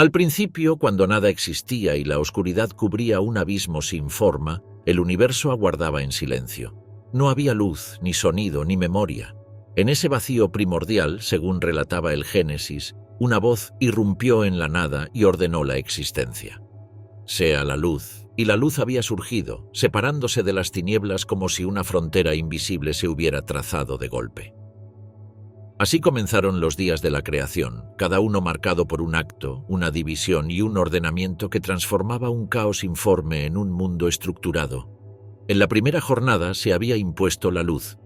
Al principio, cuando nada existía y la oscuridad cubría un abismo sin forma, el universo aguardaba en silencio. No había luz, ni sonido, ni memoria. En ese vacío primordial, según relataba el Génesis, una voz irrumpió en la nada y ordenó la existencia. Sea la luz, y la luz había surgido, separándose de las tinieblas como si una frontera invisible se hubiera trazado de golpe. Así comenzaron los días de la creación, cada uno marcado por un acto, una división y un ordenamiento que transformaba un caos informe en un mundo estructurado. En la primera jornada se había impuesto la luz.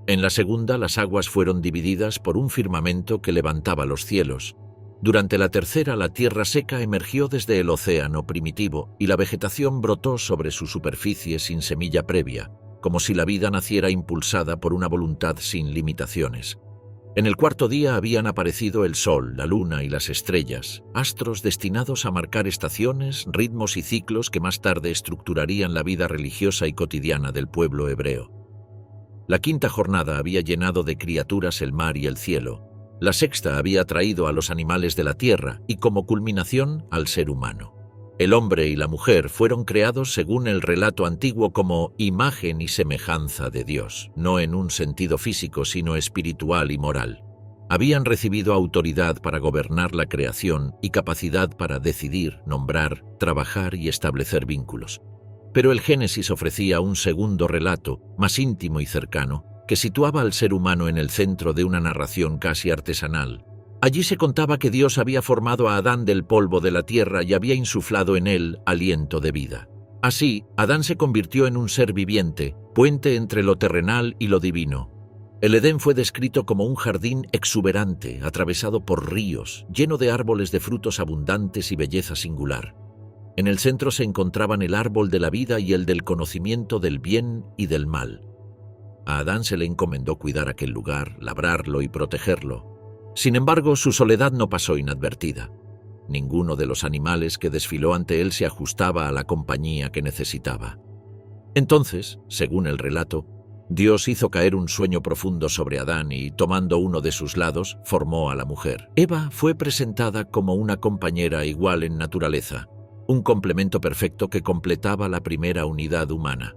En la segunda, las aguas fueron divididas por un firmamento que levantaba los cielos. Durante la tercera, la tierra seca emergió desde el océano primitivo y la vegetación brotó sobre su superficie sin semilla previa, como si la vida naciera impulsada por una voluntad sin limitaciones. En el cuarto día habían aparecido el sol, la luna y las estrellas, astros destinados a marcar estaciones, ritmos y ciclos que más tarde estructurarían la vida religiosa y cotidiana del pueblo hebreo. La quinta jornada había llenado de criaturas el mar y el cielo. La sexta había traído a los animales de la tierra y, como culminación, al ser humano. El hombre y la mujer fueron creados según el relato antiguo como imagen y semejanza de Dios, no en un sentido físico sino espiritual y moral. Habían recibido autoridad para gobernar la creación y capacidad para decidir, nombrar, trabajar y establecer vínculos. Pero el Génesis ofrecía un segundo relato, más íntimo y cercano, que situaba al ser humano en el centro de una narración casi artesanal. Allí se contaba que Dios había formado a Adán del polvo de la tierra y había insuflado en él aliento de vida. Así, Adán se convirtió en un ser viviente, puente entre lo terrenal y lo divino. El Edén fue descrito como un jardín exuberante, atravesado por ríos, lleno de árboles de frutos abundantes y belleza singular. En el centro se encontraban el árbol de la vida y el del conocimiento del bien y del mal. A Adán se le encomendó cuidar aquel lugar, labrarlo y protegerlo. Sin embargo, su soledad no pasó inadvertida. Ninguno de los animales que desfiló ante él se ajustaba a la compañía que necesitaba. Entonces, según el relato, Dios hizo caer un sueño profundo sobre Adán y, tomando uno de sus lados, formó a la mujer. Eva fue presentada como una compañera igual en naturaleza, un complemento perfecto que completaba la primera unidad humana.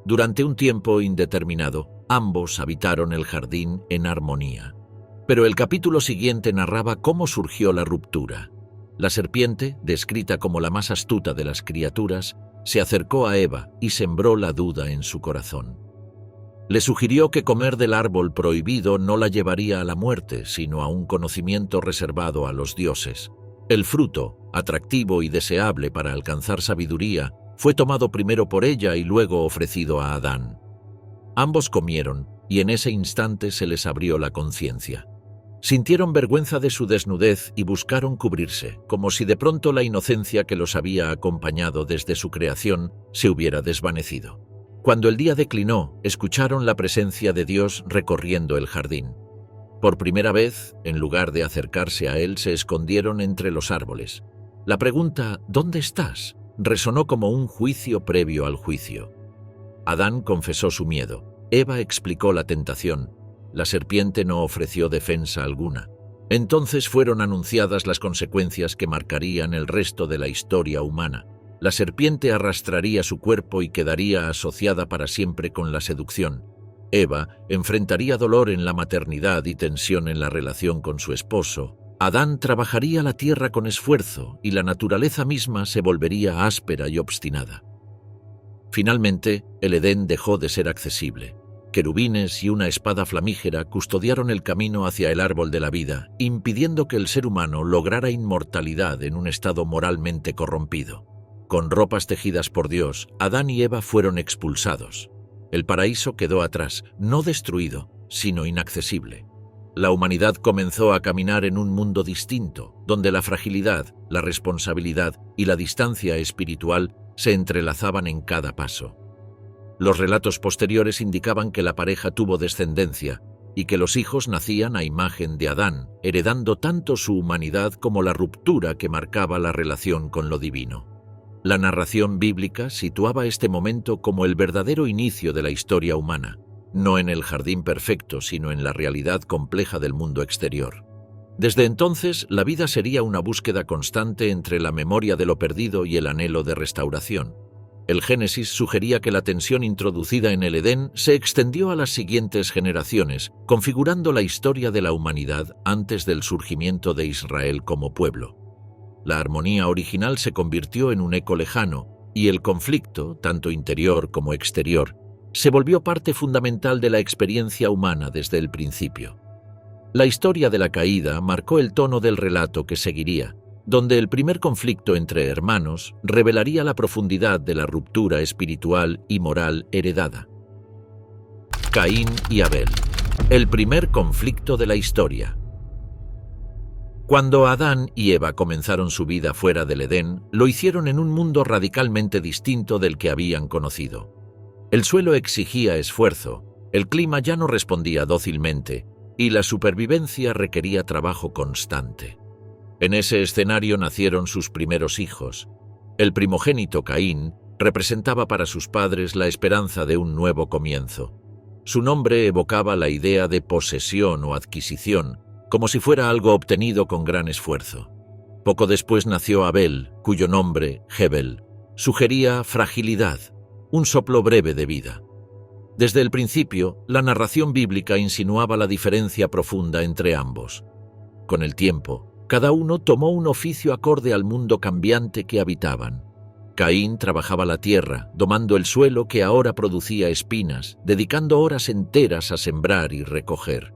Durante un tiempo indeterminado, ambos habitaron el jardín en armonía. Pero el capítulo siguiente narraba cómo surgió la ruptura. La serpiente, descrita como la más astuta de las criaturas, se acercó a Eva y sembró la duda en su corazón. Le sugirió que comer del árbol prohibido no la llevaría a la muerte, sino a un conocimiento reservado a los dioses. El fruto, atractivo y deseable para alcanzar sabiduría, fue tomado primero por ella y luego ofrecido a Adán. Ambos comieron, y en ese instante se les abrió la conciencia. Sintieron vergüenza de su desnudez y buscaron cubrirse, como si de pronto la inocencia que los había acompañado desde su creación se hubiera desvanecido. Cuando el día declinó, escucharon la presencia de Dios recorriendo el jardín. Por primera vez, en lugar de acercarse a él, se escondieron entre los árboles. La pregunta «¿Dónde estás?», resonó como un juicio previo al juicio. Adán confesó su miedo. Eva explicó la tentación. La serpiente no ofreció defensa alguna. Entonces fueron anunciadas las consecuencias que marcarían el resto de la historia humana. La serpiente arrastraría su cuerpo y quedaría asociada para siempre con la seducción. Eva enfrentaría dolor en la maternidad y tensión en la relación con su esposo. Adán trabajaría la tierra con esfuerzo y la naturaleza misma se volvería áspera y obstinada. Finalmente, el Edén dejó de ser accesible. Querubines y una espada flamígera custodiaron el camino hacia el árbol de la vida, impidiendo que el ser humano lograra inmortalidad en un estado moralmente corrompido. Con ropas tejidas por Dios, Adán y Eva fueron expulsados. El paraíso quedó atrás, no destruido, sino inaccesible. La humanidad comenzó a caminar en un mundo distinto, donde la fragilidad, la responsabilidad y la distancia espiritual se entrelazaban en cada paso. Los relatos posteriores indicaban que la pareja tuvo descendencia y que los hijos nacían a imagen de Adán, heredando tanto su humanidad como la ruptura que marcaba la relación con lo divino. La narración bíblica situaba este momento como el verdadero inicio de la historia humana, no en el jardín perfecto, sino en la realidad compleja del mundo exterior. Desde entonces, la vida sería una búsqueda constante entre la memoria de lo perdido y el anhelo de restauración. El Génesis sugería que la tensión introducida en el Edén se extendió a las siguientes generaciones, configurando la historia de la humanidad antes del surgimiento de Israel como pueblo. La armonía original se convirtió en un eco lejano, y el conflicto, tanto interior como exterior, se volvió parte fundamental de la experiencia humana desde el principio. La historia de la caída marcó el tono del relato que seguiría, donde el primer conflicto entre hermanos revelaría la profundidad de la ruptura espiritual y moral heredada. Caín y Abel, el primer conflicto de la historia. Cuando Adán y Eva comenzaron su vida fuera del Edén, lo hicieron en un mundo radicalmente distinto del que habían conocido. El suelo exigía esfuerzo, el clima ya no respondía dócilmente, y la supervivencia requería trabajo constante. En ese escenario nacieron sus primeros hijos. El primogénito Caín representaba para sus padres la esperanza de un nuevo comienzo. Su nombre evocaba la idea de posesión o adquisición, como si fuera algo obtenido con gran esfuerzo. Poco después nació Abel, cuyo nombre, Hebel, sugería fragilidad, un soplo breve de vida. Desde el principio, la narración bíblica insinuaba la diferencia profunda entre ambos. Con el tiempo, cada uno tomó un oficio acorde al mundo cambiante que habitaban. Caín trabajaba la tierra, domando el suelo que ahora producía espinas, dedicando horas enteras a sembrar y recoger.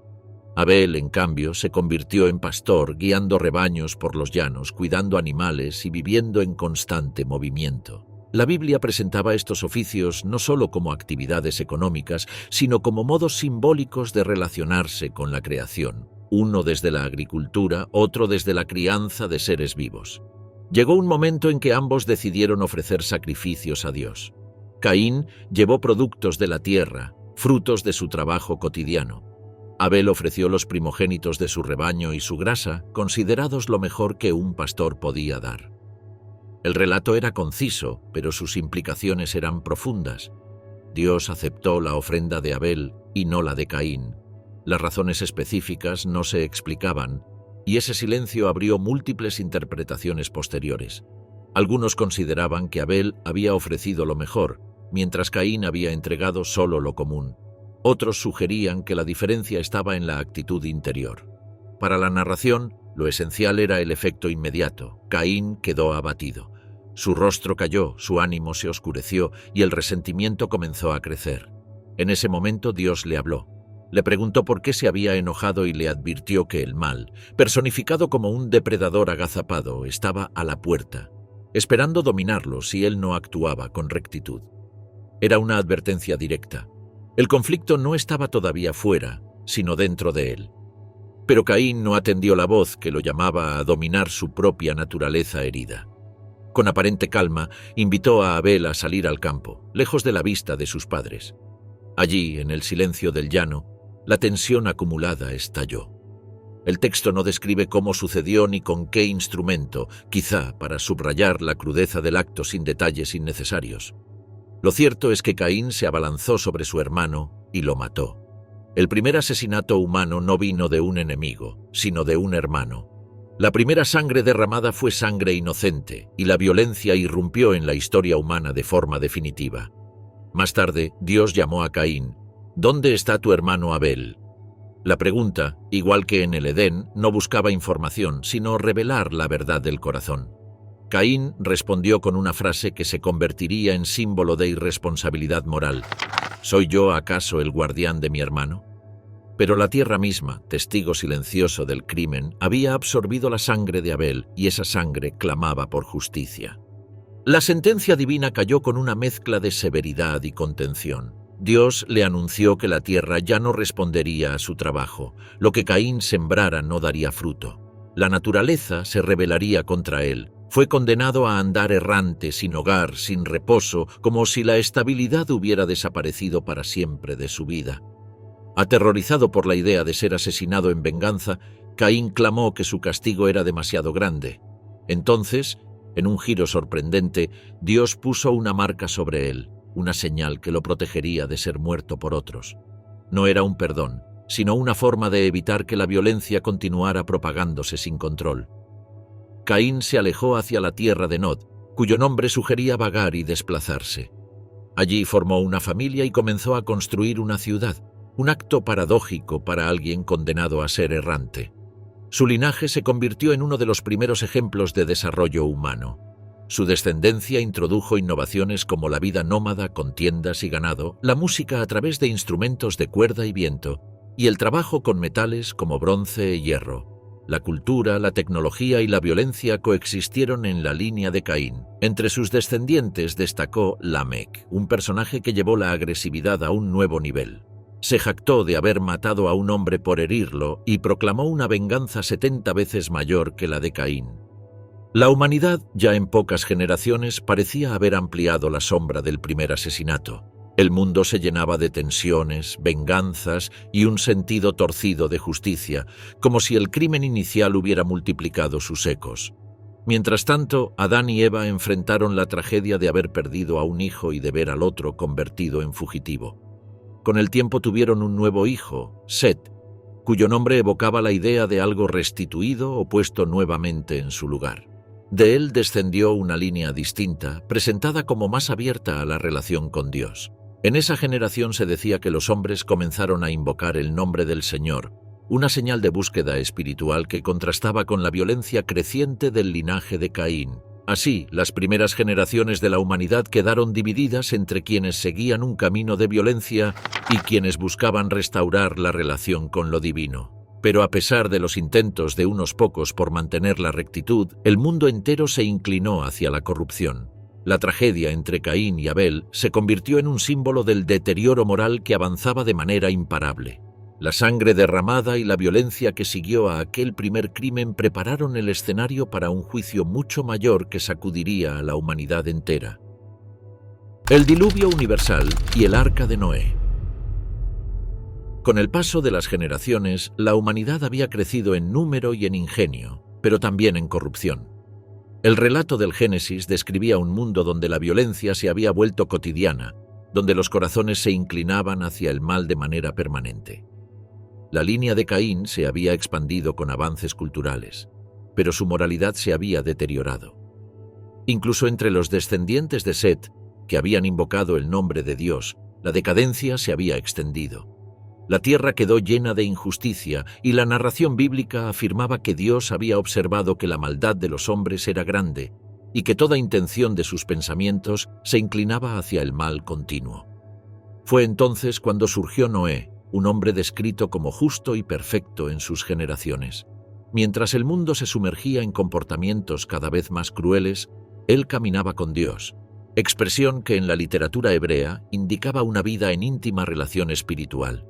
Abel, en cambio, se convirtió en pastor, guiando rebaños por los llanos, cuidando animales y viviendo en constante movimiento. La Biblia presentaba estos oficios no solo como actividades económicas, sino como modos simbólicos de relacionarse con la creación. Uno desde la agricultura, otro desde la crianza de seres vivos. Llegó un momento en que ambos decidieron ofrecer sacrificios a Dios. Caín llevó productos de la tierra, frutos de su trabajo cotidiano. Abel ofreció los primogénitos de su rebaño y su grasa, considerados lo mejor que un pastor podía dar. El relato era conciso, pero sus implicaciones eran profundas. Dios aceptó la ofrenda de Abel y no la de Caín. Las razones específicas no se explicaban, y ese silencio abrió múltiples interpretaciones posteriores. Algunos consideraban que Abel había ofrecido lo mejor, mientras Caín había entregado solo lo común. Otros sugerían que la diferencia estaba en la actitud interior. Para la narración, lo esencial era el efecto inmediato. Caín quedó abatido. Su rostro cayó, su ánimo se oscureció y el resentimiento comenzó a crecer. En ese momento Dios le habló. Le preguntó por qué se había enojado y le advirtió que el mal, personificado como un depredador agazapado, estaba a la puerta, esperando dominarlo si él no actuaba con rectitud. Era una advertencia directa. El conflicto no estaba todavía fuera, sino dentro de él. Pero Caín no atendió la voz que lo llamaba a dominar su propia naturaleza herida. Con aparente calma, invitó a Abel a salir al campo, lejos de la vista de sus padres. Allí, en el silencio del llano, la tensión acumulada estalló. El texto no describe cómo sucedió ni con qué instrumento, quizá para subrayar la crudeza del acto sin detalles innecesarios. Lo cierto es que Caín se abalanzó sobre su hermano y lo mató. El primer asesinato humano no vino de un enemigo, sino de un hermano. La primera sangre derramada fue sangre inocente, y la violencia irrumpió en la historia humana de forma definitiva. Más tarde, Dios llamó a Caín: ¿Dónde está tu hermano Abel? La pregunta, igual que en el Edén, no buscaba información, sino revelar la verdad del corazón. Caín respondió con una frase que se convertiría en símbolo de irresponsabilidad moral: ¿Soy yo acaso el guardián de mi hermano? Pero la tierra misma, testigo silencioso del crimen, había absorbido la sangre de Abel y esa sangre clamaba por justicia. La sentencia divina cayó con una mezcla de severidad y contención. Dios le anunció que la tierra ya no respondería a su trabajo, lo que Caín sembrara no daría fruto. La naturaleza se rebelaría contra él. Fue condenado a andar errante, sin hogar, sin reposo, como si la estabilidad hubiera desaparecido para siempre de su vida. Aterrorizado por la idea de ser asesinado en venganza, Caín clamó que su castigo era demasiado grande. Entonces, en un giro sorprendente, Dios puso una marca sobre él, una señal que lo protegería de ser muerto por otros. No era un perdón, sino una forma de evitar que la violencia continuara propagándose sin control. Caín se alejó hacia la tierra de Nod, cuyo nombre sugería vagar y desplazarse. Allí formó una familia y comenzó a construir una ciudad, un acto paradójico para alguien condenado a ser errante. Su linaje se convirtió en uno de los primeros ejemplos de desarrollo humano. Su descendencia introdujo innovaciones como la vida nómada con tiendas y ganado, la música a través de instrumentos de cuerda y viento, y el trabajo con metales como bronce y hierro. La cultura, la tecnología y la violencia coexistieron en la línea de Caín. Entre sus descendientes destacó Lamec, un personaje que llevó la agresividad a un nuevo nivel. Se jactó de haber matado a un hombre por herirlo y proclamó una venganza 70 veces mayor que la de Caín. La humanidad, ya en pocas generaciones, parecía haber ampliado la sombra del primer asesinato. El mundo se llenaba de tensiones, venganzas y un sentido torcido de justicia, como si el crimen inicial hubiera multiplicado sus ecos. Mientras tanto, Adán y Eva enfrentaron la tragedia de haber perdido a un hijo y de ver al otro convertido en fugitivo. Con el tiempo tuvieron un nuevo hijo, Set, cuyo nombre evocaba la idea de algo restituido o puesto nuevamente en su lugar. De él descendió una línea distinta, presentada como más abierta a la relación con Dios. En esa generación se decía que los hombres comenzaron a invocar el nombre del Señor, una señal de búsqueda espiritual que contrastaba con la violencia creciente del linaje de Caín. Así, las primeras generaciones de la humanidad quedaron divididas entre quienes seguían un camino de violencia y quienes buscaban restaurar la relación con lo divino. Pero a pesar de los intentos de unos pocos por mantener la rectitud, el mundo entero se inclinó hacia la corrupción. La tragedia entre Caín y Abel se convirtió en un símbolo del deterioro moral que avanzaba de manera imparable. La sangre derramada y la violencia que siguió a aquel primer crimen prepararon el escenario para un juicio mucho mayor que sacudiría a la humanidad entera. El diluvio universal y el arca de Noé. Con el paso de las generaciones, la humanidad había crecido en número y en ingenio, pero también en corrupción. El relato del Génesis describía un mundo donde la violencia se había vuelto cotidiana, donde los corazones se inclinaban hacia el mal de manera permanente. La línea de Caín se había expandido con avances culturales, pero su moralidad se había deteriorado. Incluso entre los descendientes de Set, que habían invocado el nombre de Dios, la decadencia se había extendido. La tierra quedó llena de injusticia y la narración bíblica afirmaba que Dios había observado que la maldad de los hombres era grande y que toda intención de sus pensamientos se inclinaba hacia el mal continuo. Fue entonces cuando surgió Noé, un hombre descrito como justo y perfecto en sus generaciones. Mientras el mundo se sumergía en comportamientos cada vez más crueles, él caminaba con Dios, expresión que en la literatura hebrea indicaba una vida en íntima relación espiritual.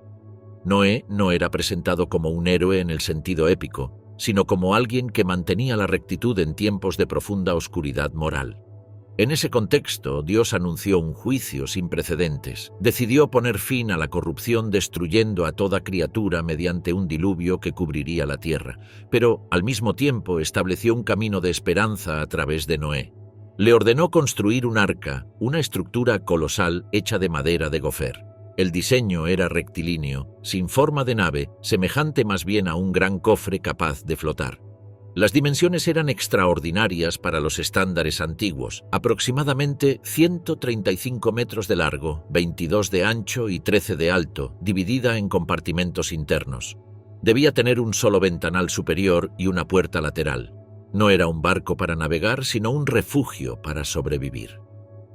Noé no era presentado como un héroe en el sentido épico, sino como alguien que mantenía la rectitud en tiempos de profunda oscuridad moral. En ese contexto, Dios anunció un juicio sin precedentes. Decidió poner fin a la corrupción destruyendo a toda criatura mediante un diluvio que cubriría la tierra, pero al mismo tiempo estableció un camino de esperanza a través de Noé. Le ordenó construir un arca, una estructura colosal hecha de madera de gofer. El diseño era rectilíneo, sin forma de nave, semejante más bien a un gran cofre capaz de flotar. Las dimensiones eran extraordinarias para los estándares antiguos, aproximadamente 135 metros de largo, 22 de ancho y 13 de alto, dividida en compartimentos internos. Debía tener un solo ventanal superior y una puerta lateral. No era un barco para navegar, sino un refugio para sobrevivir.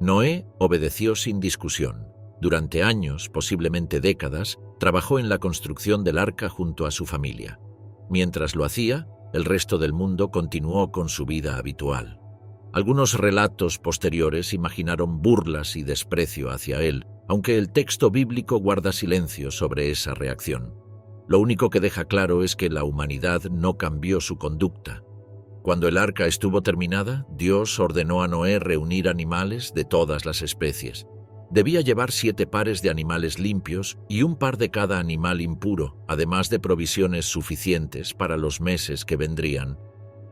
Noé obedeció sin discusión. Durante años, posiblemente décadas, trabajó en la construcción del arca junto a su familia. Mientras lo hacía, el resto del mundo continuó con su vida habitual. Algunos relatos posteriores imaginaron burlas y desprecio hacia él, aunque el texto bíblico guarda silencio sobre esa reacción. Lo único que deja claro es que la humanidad no cambió su conducta. Cuando el arca estuvo terminada, Dios ordenó a Noé reunir animales de todas las especies. Debía llevar 7 pares de animales limpios y un par de cada animal impuro, además de provisiones suficientes para los meses que vendrían.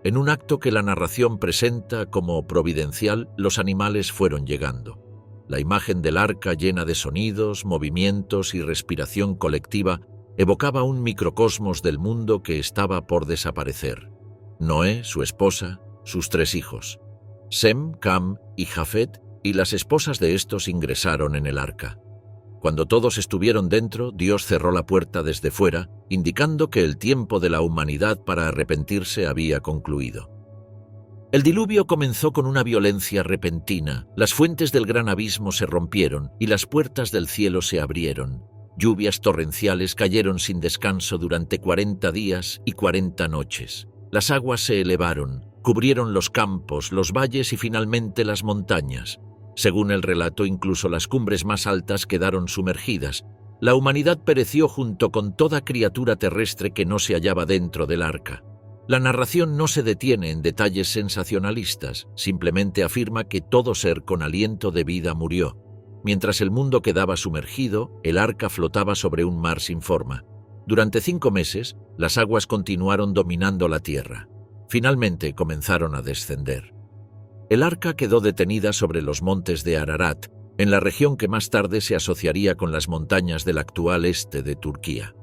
En un acto que la narración presenta como providencial, los animales fueron llegando. La imagen del arca llena de sonidos, movimientos y respiración colectiva evocaba un microcosmos del mundo que estaba por desaparecer. Noé, su esposa, sus 3 hijos. Sem, Cam y Jafet, y las esposas de estos ingresaron en el arca. Cuando todos estuvieron dentro, Dios cerró la puerta desde fuera, indicando que el tiempo de la humanidad para arrepentirse había concluido. El diluvio comenzó con una violencia repentina, las fuentes del gran abismo se rompieron y las puertas del cielo se abrieron. Lluvias torrenciales cayeron sin descanso durante 40 días y 40 noches. Las aguas se elevaron, cubrieron los campos, los valles y finalmente las montañas. Según el relato, incluso las cumbres más altas quedaron sumergidas. La humanidad pereció junto con toda criatura terrestre que no se hallaba dentro del arca. La narración no se detiene en detalles sensacionalistas, simplemente afirma que todo ser con aliento de vida murió. Mientras el mundo quedaba sumergido, el arca flotaba sobre un mar sin forma. Durante 5 meses, las aguas continuaron dominando la tierra. Finalmente comenzaron a descender. El arca quedó detenida sobre los montes de Ararat, en la región que más tarde se asociaría con las montañas del actual este de Turquía.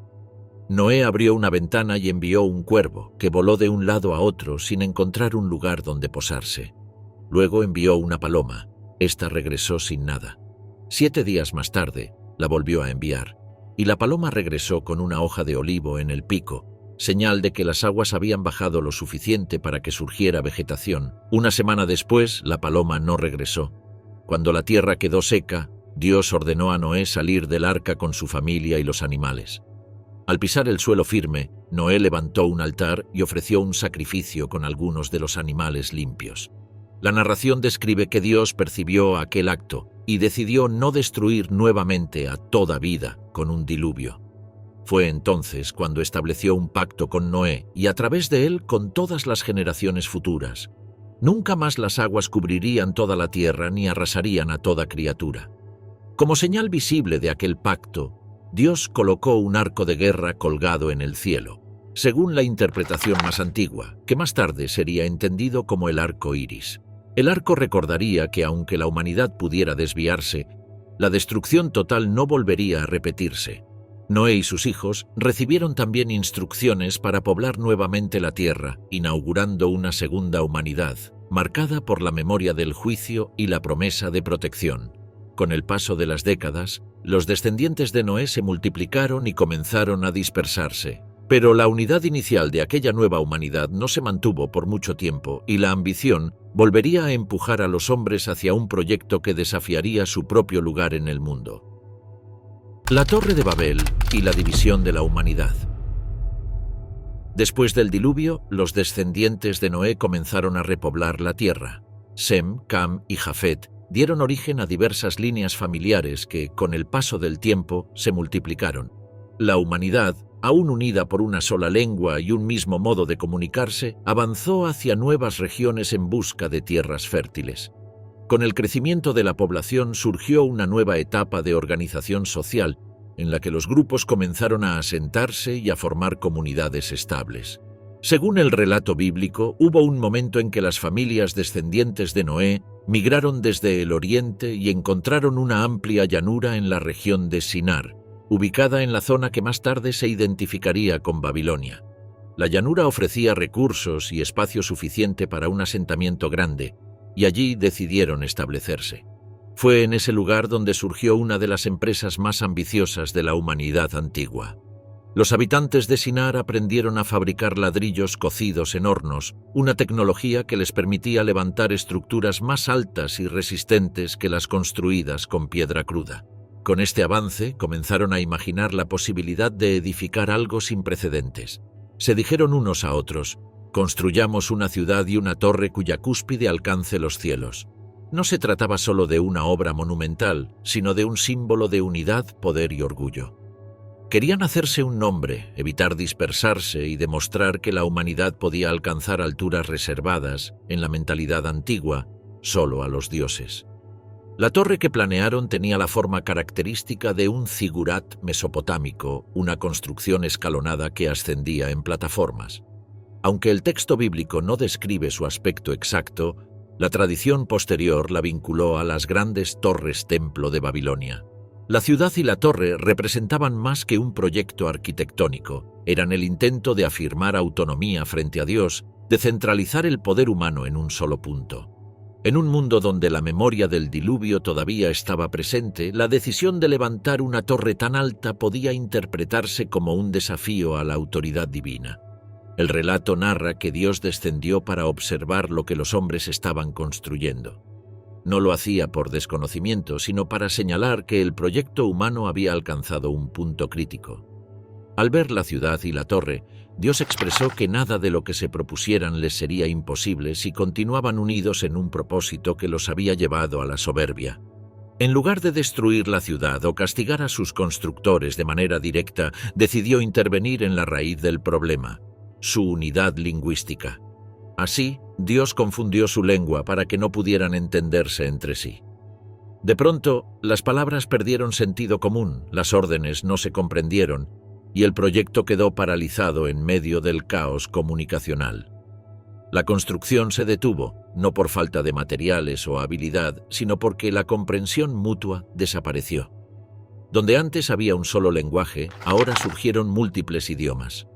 Noé abrió una ventana y envió un cuervo, que voló de un lado a otro sin encontrar un lugar donde posarse. Luego envió una paloma. Esta regresó sin nada. 7 días más tarde, la volvió a enviar, y la paloma regresó con una hoja de olivo en el pico, señal de que las aguas habían bajado lo suficiente para que surgiera vegetación. Una semana después, la paloma no regresó. Cuando la tierra quedó seca, Dios ordenó a Noé salir del arca con su familia y los animales. Al pisar el suelo firme, Noé levantó un altar y ofreció un sacrificio con algunos de los animales limpios. La narración describe que Dios percibió aquel acto y decidió no destruir nuevamente a toda vida con un diluvio. Fue entonces cuando estableció un pacto con Noé y a través de él con todas las generaciones futuras. Nunca más las aguas cubrirían toda la tierra ni arrasarían a toda criatura. Como señal visible de aquel pacto, Dios colocó un arco de guerra colgado en el cielo, según la interpretación más antigua, que más tarde sería entendido como el arco iris. El arco recordaría que aunque la humanidad pudiera desviarse, la destrucción total no volvería a repetirse. Noé y sus hijos recibieron también instrucciones para poblar nuevamente la tierra, inaugurando una segunda humanidad, marcada por la memoria del juicio y la promesa de protección. Con el paso de las décadas, los descendientes de Noé se multiplicaron y comenzaron a dispersarse. Pero la unidad inicial de aquella nueva humanidad no se mantuvo por mucho tiempo y la ambición volvería a empujar a los hombres hacia un proyecto que desafiaría su propio lugar en el mundo. La Torre de Babel y la división de la humanidad. Después del diluvio, los descendientes de Noé comenzaron a repoblar la tierra. Sem, Cam y Jafet dieron origen a diversas líneas familiares que, con el paso del tiempo, se multiplicaron. La humanidad, aún unida por una sola lengua y un mismo modo de comunicarse, avanzó hacia nuevas regiones en busca de tierras fértiles. Con el crecimiento de la población surgió una nueva etapa de organización social, en la que los grupos comenzaron a asentarse y a formar comunidades estables. Según el relato bíblico, hubo un momento en que las familias descendientes de Noé migraron desde el oriente y encontraron una amplia llanura en la región de Sinar, ubicada en la zona que más tarde se identificaría con Babilonia. La llanura ofrecía recursos y espacio suficiente para un asentamiento grande, y allí decidieron establecerse. Fue en ese lugar donde surgió una de las empresas más ambiciosas de la humanidad antigua. Los habitantes de Sinar aprendieron a fabricar ladrillos cocidos en hornos, una tecnología que les permitía levantar estructuras más altas y resistentes que las construidas con piedra cruda. Con este avance comenzaron a imaginar la posibilidad de edificar algo sin precedentes. Se dijeron unos a otros: construyamos una ciudad y una torre cuya cúspide alcance los cielos. No se trataba solo de una obra monumental, sino de un símbolo de unidad, poder y orgullo. Querían hacerse un nombre, evitar dispersarse y demostrar que la humanidad podía alcanzar alturas reservadas, en la mentalidad antigua, solo a los dioses. La torre que planearon tenía la forma característica de un zigurat mesopotámico, una construcción escalonada que ascendía en plataformas. Aunque el texto bíblico no describe su aspecto exacto, la tradición posterior la vinculó a las grandes torres templo de Babilonia. La ciudad y la torre representaban más que un proyecto arquitectónico, eran el intento de afirmar autonomía frente a Dios, de centralizar el poder humano en un solo punto. En un mundo donde la memoria del diluvio todavía estaba presente, la decisión de levantar una torre tan alta podía interpretarse como un desafío a la autoridad divina. El relato narra que Dios descendió para observar lo que los hombres estaban construyendo. No lo hacía por desconocimiento, sino para señalar que el proyecto humano había alcanzado un punto crítico. Al ver la ciudad y la torre, Dios expresó que nada de lo que se propusieran les sería imposible si continuaban unidos en un propósito que los había llevado a la soberbia. En lugar de destruir la ciudad o castigar a sus constructores de manera directa, decidió intervenir en la raíz del problema, su unidad lingüística. Así, Dios confundió su lengua para que no pudieran entenderse entre sí. De pronto, las palabras perdieron sentido común, las órdenes no se comprendieron, y el proyecto quedó paralizado en medio del caos comunicacional. La construcción se detuvo, no por falta de materiales o habilidad, sino porque la comprensión mutua desapareció. Donde antes había un solo lenguaje, ahora surgieron múltiples idiomas.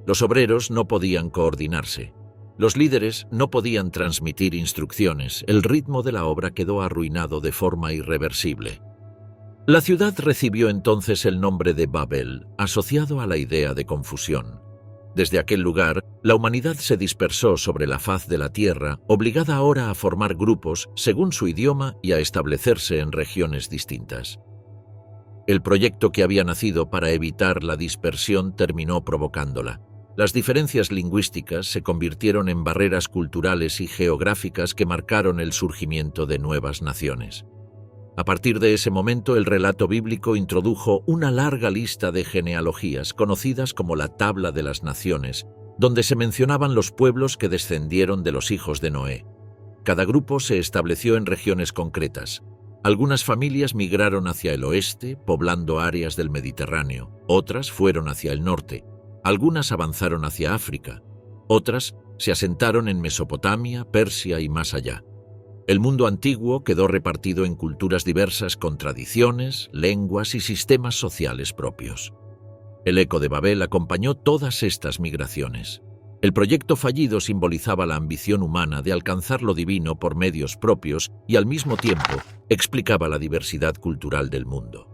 Los obreros no podían coordinarse. Los líderes no podían transmitir instrucciones, el ritmo de la obra quedó arruinado de forma irreversible. La ciudad recibió entonces el nombre de Babel, asociado a la idea de confusión. Desde aquel lugar, la humanidad se dispersó sobre la faz de la tierra, obligada ahora a formar grupos según su idioma y a establecerse en regiones distintas. El proyecto que había nacido para evitar la dispersión terminó provocándola. Las diferencias lingüísticas se convirtieron en barreras culturales y geográficas que marcaron el surgimiento de nuevas naciones. A partir de ese momento, el relato bíblico introdujo una larga lista de genealogías, conocidas como la Tabla de las Naciones, donde se mencionaban los pueblos que descendieron de los hijos de Noé. Cada grupo se estableció en regiones concretas. Algunas familias migraron hacia el oeste, poblando áreas del Mediterráneo. Otras fueron hacia el norte. Algunas avanzaron hacia África. Otras se asentaron en Mesopotamia, Persia y más allá. El mundo antiguo quedó repartido en culturas diversas con tradiciones, lenguas y sistemas sociales propios. El eco de Babel acompañó todas estas migraciones. El proyecto fallido simbolizaba la ambición humana de alcanzar lo divino por medios propios y al mismo tiempo explicaba la diversidad cultural del mundo.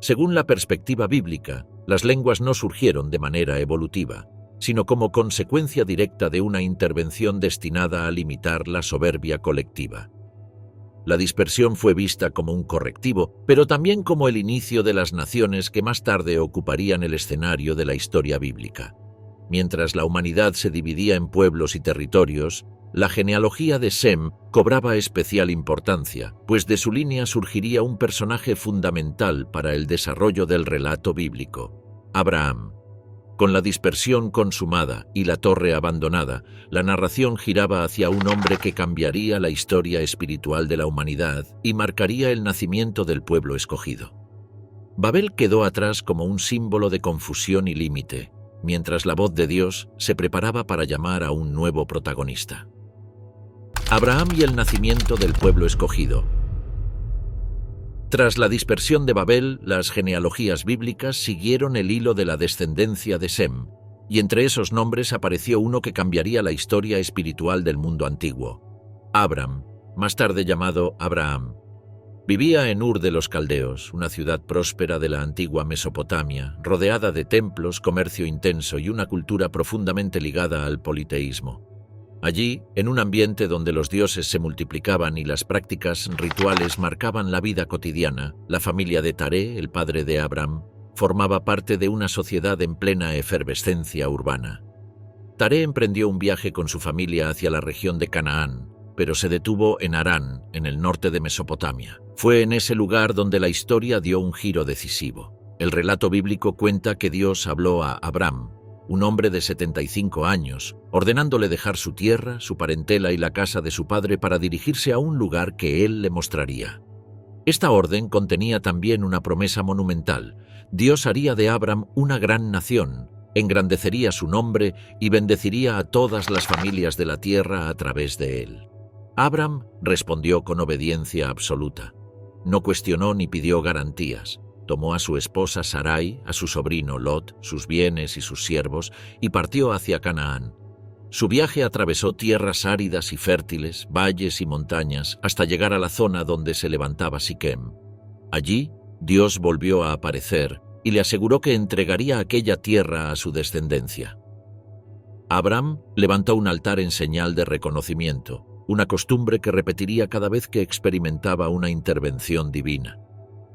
Según la perspectiva bíblica, las lenguas no surgieron de manera evolutiva, sino como consecuencia directa de una intervención destinada a limitar la soberbia colectiva. La dispersión fue vista como un correctivo, pero también como el inicio de las naciones que más tarde ocuparían el escenario de la historia bíblica. Mientras la humanidad se dividía en pueblos y territorios, la genealogía de Sem cobraba especial importancia, pues de su línea surgiría un personaje fundamental para el desarrollo del relato bíblico: Abraham. Con la dispersión consumada y la torre abandonada, la narración giraba hacia un hombre que cambiaría la historia espiritual de la humanidad y marcaría el nacimiento del pueblo escogido. Babel quedó atrás como un símbolo de confusión y límite, mientras la voz de Dios se preparaba para llamar a un nuevo protagonista. Abraham y el nacimiento del pueblo escogido. Tras la dispersión de Babel, las genealogías bíblicas siguieron el hilo de la descendencia de Sem, y entre esos nombres apareció uno que cambiaría la historia espiritual del mundo antiguo: Abram, más tarde llamado Abraham. Vivía en Ur de los Caldeos, una ciudad próspera de la antigua Mesopotamia, rodeada de templos, comercio intenso y una cultura profundamente ligada al politeísmo. Allí, en un ambiente donde los dioses se multiplicaban y las prácticas rituales marcaban la vida cotidiana, la familia de Taré, el padre de Abram, formaba parte de una sociedad en plena efervescencia urbana. Taré emprendió un viaje con su familia hacia la región de Canaán, pero se detuvo en Harán, en el norte de Mesopotamia. Fue en ese lugar donde la historia dio un giro decisivo. El relato bíblico cuenta que Dios habló a Abram, un hombre de 75 años, ordenándole dejar su tierra, su parentela y la casa de su padre para dirigirse a un lugar que él le mostraría. Esta orden contenía también una promesa monumental: Dios haría de Abram una gran nación, engrandecería su nombre y bendeciría a todas las familias de la tierra a través de él. Abram respondió con obediencia absoluta. no cuestionó ni pidió garantías. Tomó a su esposa Sarai, a su sobrino Lot, sus bienes y sus siervos, y partió hacia Canaán. Su viaje atravesó tierras áridas y fértiles, valles y montañas, hasta llegar a la zona donde se levantaba Siquem. Allí, Dios volvió a aparecer y le aseguró que entregaría aquella tierra a su descendencia. Abram levantó un altar en señal de reconocimiento, una costumbre que repetiría cada vez que experimentaba una intervención divina.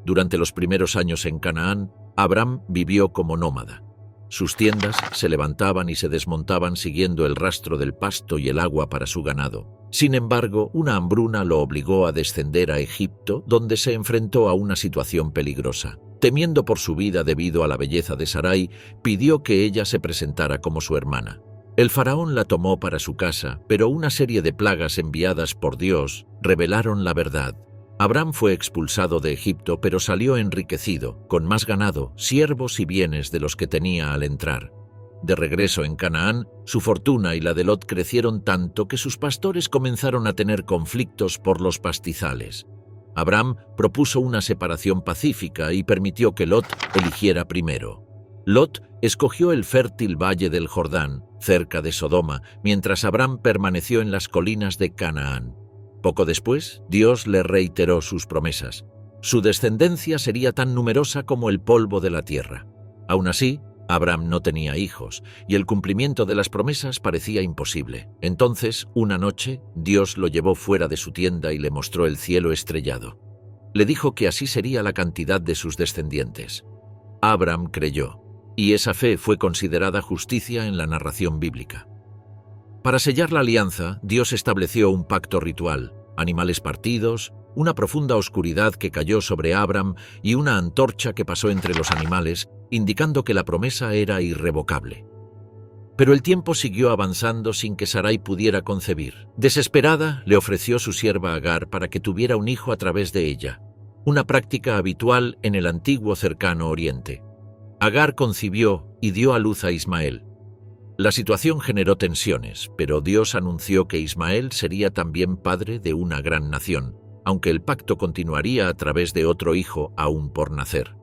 Durante los primeros años en Canaán, Abram vivió como nómada. Sus tiendas se levantaban y se desmontaban siguiendo el rastro del pasto y el agua para su ganado. Sin embargo, una hambruna lo obligó a descender a Egipto, donde se enfrentó a una situación peligrosa. Temiendo por su vida debido a la belleza de Sarai, pidió que ella se presentara como su hermana. El faraón la tomó para su casa, pero una serie de plagas enviadas por Dios revelaron la verdad. Abram fue expulsado de Egipto, pero salió enriquecido, con más ganado, siervos y bienes de los que tenía al entrar. De regreso en Canaán, su fortuna y la de Lot crecieron tanto que sus pastores comenzaron a tener conflictos por los pastizales. Abram propuso una separación pacífica y permitió que Lot eligiera primero. Lot escogió el fértil valle del Jordán, cerca de Sodoma, mientras Abram permaneció en las colinas de Canaán. Poco después, Dios le reiteró sus promesas. Su descendencia sería tan numerosa como el polvo de la tierra. Aún así, Abram no tenía hijos, y el cumplimiento de las promesas parecía imposible. Entonces, una noche, Dios lo llevó fuera de su tienda y le mostró el cielo estrellado. Le dijo que así sería la cantidad de sus descendientes. Abram creyó, y esa fe fue considerada justicia en la narración bíblica. Para sellar la alianza, Dios estableció un pacto ritual, animales partidos, una profunda oscuridad que cayó sobre Abram y una antorcha que pasó entre los animales, indicando que la promesa era irrevocable. Pero el tiempo siguió avanzando sin que Sarai pudiera concebir. Desesperada, le ofreció su sierva Agar para que tuviera un hijo a través de ella, una práctica habitual en el antiguo cercano Oriente. Agar concibió y dio a luz a Ismael. La situación generó tensiones, pero Dios anunció que Ismael sería también padre de una gran nación, aunque el pacto continuaría a través de otro hijo aún por nacer.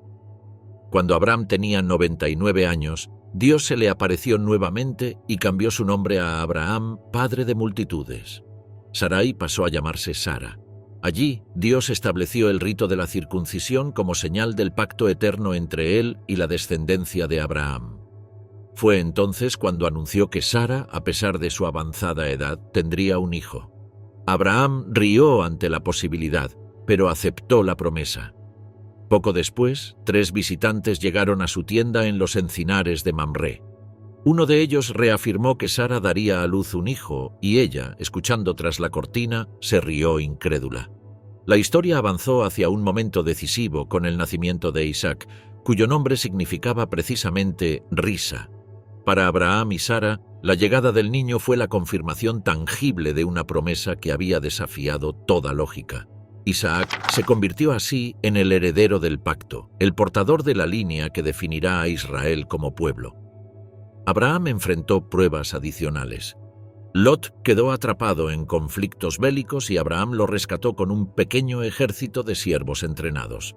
Cuando Abram tenía 99 años, Dios se le apareció nuevamente y cambió su nombre a Abraham, padre de multitudes. Sarai pasó a llamarse Sara. Allí, Dios estableció el rito de la circuncisión como señal del pacto eterno entre él y la descendencia de Abraham. Fue entonces cuando anunció que Sara, a pesar de su avanzada edad, tendría un hijo. Abraham rió ante la posibilidad, pero aceptó la promesa. Poco después, 3 visitantes llegaron a su tienda en los encinares de Mamré. Uno de ellos reafirmó que Sara daría a luz un hijo, y ella, escuchando tras la cortina, se rió incrédula. La historia avanzó hacia un momento decisivo con el nacimiento de Isaac, cuyo nombre significaba precisamente risa. Para Abraham y Sara, la llegada del niño fue la confirmación tangible de una promesa que había desafiado toda lógica. Isaac se convirtió así en el heredero del pacto, el portador de la línea que definirá a Israel como pueblo. Abraham enfrentó pruebas adicionales. Lot quedó atrapado en conflictos bélicos y Abraham lo rescató con un pequeño ejército de siervos entrenados.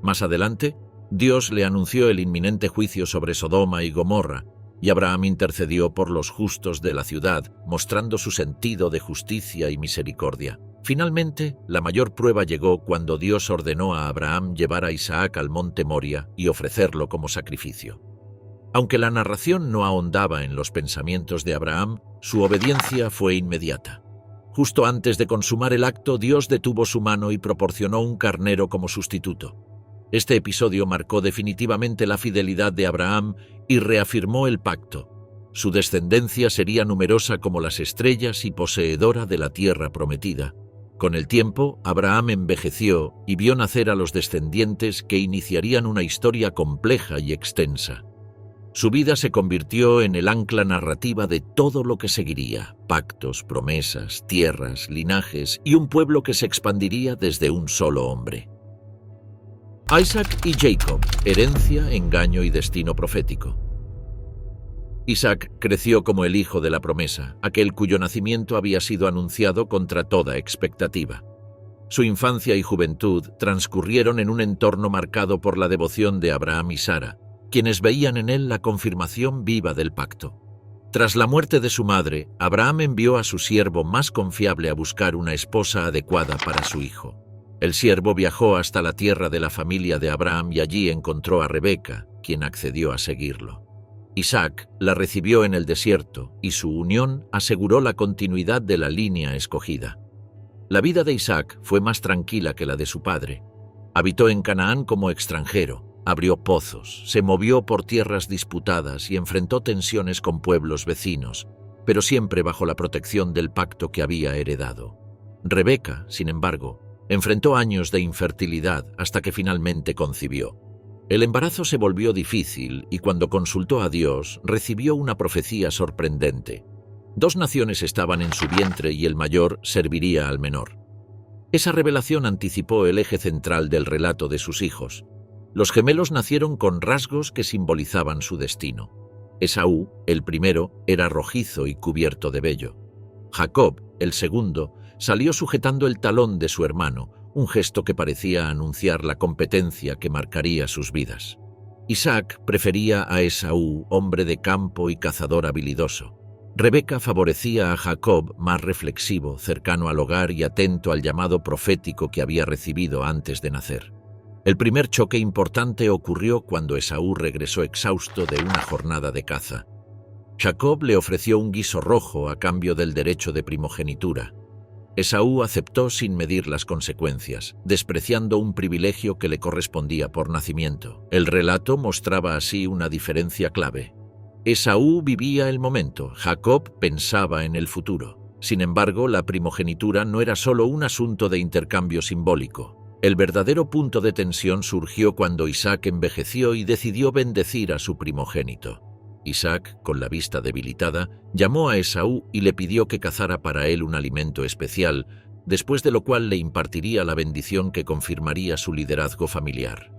Más adelante, Dios le anunció el inminente juicio sobre Sodoma y Gomorra, y Abraham intercedió por los justos de la ciudad, mostrando su sentido de justicia y misericordia. Finalmente, la mayor prueba llegó cuando Dios ordenó a Abraham llevar a Isaac al monte Moria y ofrecerlo como sacrificio. Aunque la narración no ahondaba en los pensamientos de Abraham, su obediencia fue inmediata. Justo antes de consumar el acto, Dios detuvo su mano y proporcionó un carnero como sustituto. Este episodio marcó definitivamente la fidelidad de Abraham y reafirmó el pacto. Su descendencia sería numerosa como las estrellas y poseedora de la tierra prometida. Con el tiempo, Abraham envejeció y vio nacer a los descendientes que iniciarían una historia compleja y extensa. Su vida se convirtió en el ancla narrativa de todo lo que seguiría: pactos, promesas, tierras, linajes y un pueblo que se expandiría desde un solo hombre. Isaac y Jacob, herencia, engaño y destino profético. Isaac creció como el hijo de la promesa, aquel cuyo nacimiento había sido anunciado contra toda expectativa. Su infancia y juventud transcurrieron en un entorno marcado por la devoción de Abraham y Sara, quienes veían en él la confirmación viva del pacto. Tras la muerte de su madre, Abraham envió a su siervo más confiable a buscar una esposa adecuada para su hijo. El siervo viajó hasta la tierra de la familia de Abraham y allí encontró a Rebeca, quien accedió a seguirlo. Isaac la recibió en el desierto y su unión aseguró la continuidad de la línea escogida. La vida de Isaac fue más tranquila que la de su padre. Habitó en Canaán como extranjero, abrió pozos, se movió por tierras disputadas y enfrentó tensiones con pueblos vecinos, pero siempre bajo la protección del pacto que había heredado. Rebeca, sin embargo, enfrentó años de infertilidad hasta que finalmente concibió. El embarazo se volvió difícil y cuando consultó a Dios recibió una profecía sorprendente. 2 naciones estaban en su vientre y el mayor serviría al menor. Esa revelación anticipó el eje central del relato de sus hijos. Los gemelos nacieron con rasgos que simbolizaban su destino. Esaú, el primero, era rojizo y cubierto de vello. Jacob, el segundo, salió sujetando el talón de su hermano, un gesto que parecía anunciar la competencia que marcaría sus vidas. Isaac prefería a Esaú, hombre de campo y cazador habilidoso. Rebeca favorecía a Jacob, más reflexivo, cercano al hogar y atento al llamado profético que había recibido antes de nacer. El primer choque importante ocurrió cuando Esaú regresó exhausto de una jornada de caza. Jacob le ofreció un guiso rojo a cambio del derecho de primogenitura. Esaú aceptó sin medir las consecuencias, despreciando un privilegio que le correspondía por nacimiento. El relato mostraba así una diferencia clave. Esaú vivía el momento, Jacob pensaba en el futuro. Sin embargo, la primogenitura no era solo un asunto de intercambio simbólico. El verdadero punto de tensión surgió cuando Isaac envejeció y decidió bendecir a su primogénito. Isaac, con la vista debilitada, llamó a Esaú y le pidió que cazara para él un alimento especial, después de lo cual le impartiría la bendición que confirmaría su liderazgo familiar.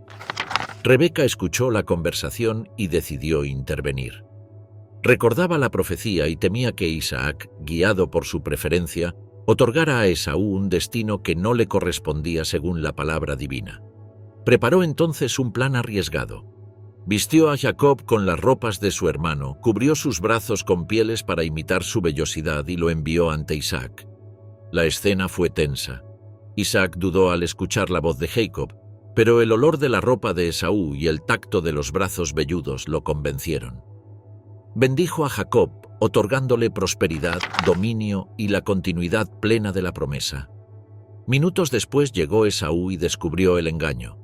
Rebeca escuchó la conversación y decidió intervenir. Recordaba la profecía y temía que Isaac, guiado por su preferencia, otorgara a Esaú un destino que no le correspondía según la palabra divina. Preparó entonces un plan arriesgado. Vistió a Jacob con las ropas de su hermano, cubrió sus brazos con pieles para imitar su vellosidad y lo envió ante Isaac. La escena fue tensa. Isaac dudó al escuchar la voz de Jacob, pero el olor de la ropa de Esaú y el tacto de los brazos velludos lo convencieron. Bendijo a Jacob, otorgándole prosperidad, dominio y la continuidad plena de la promesa. Minutos después llegó Esaú y descubrió el engaño.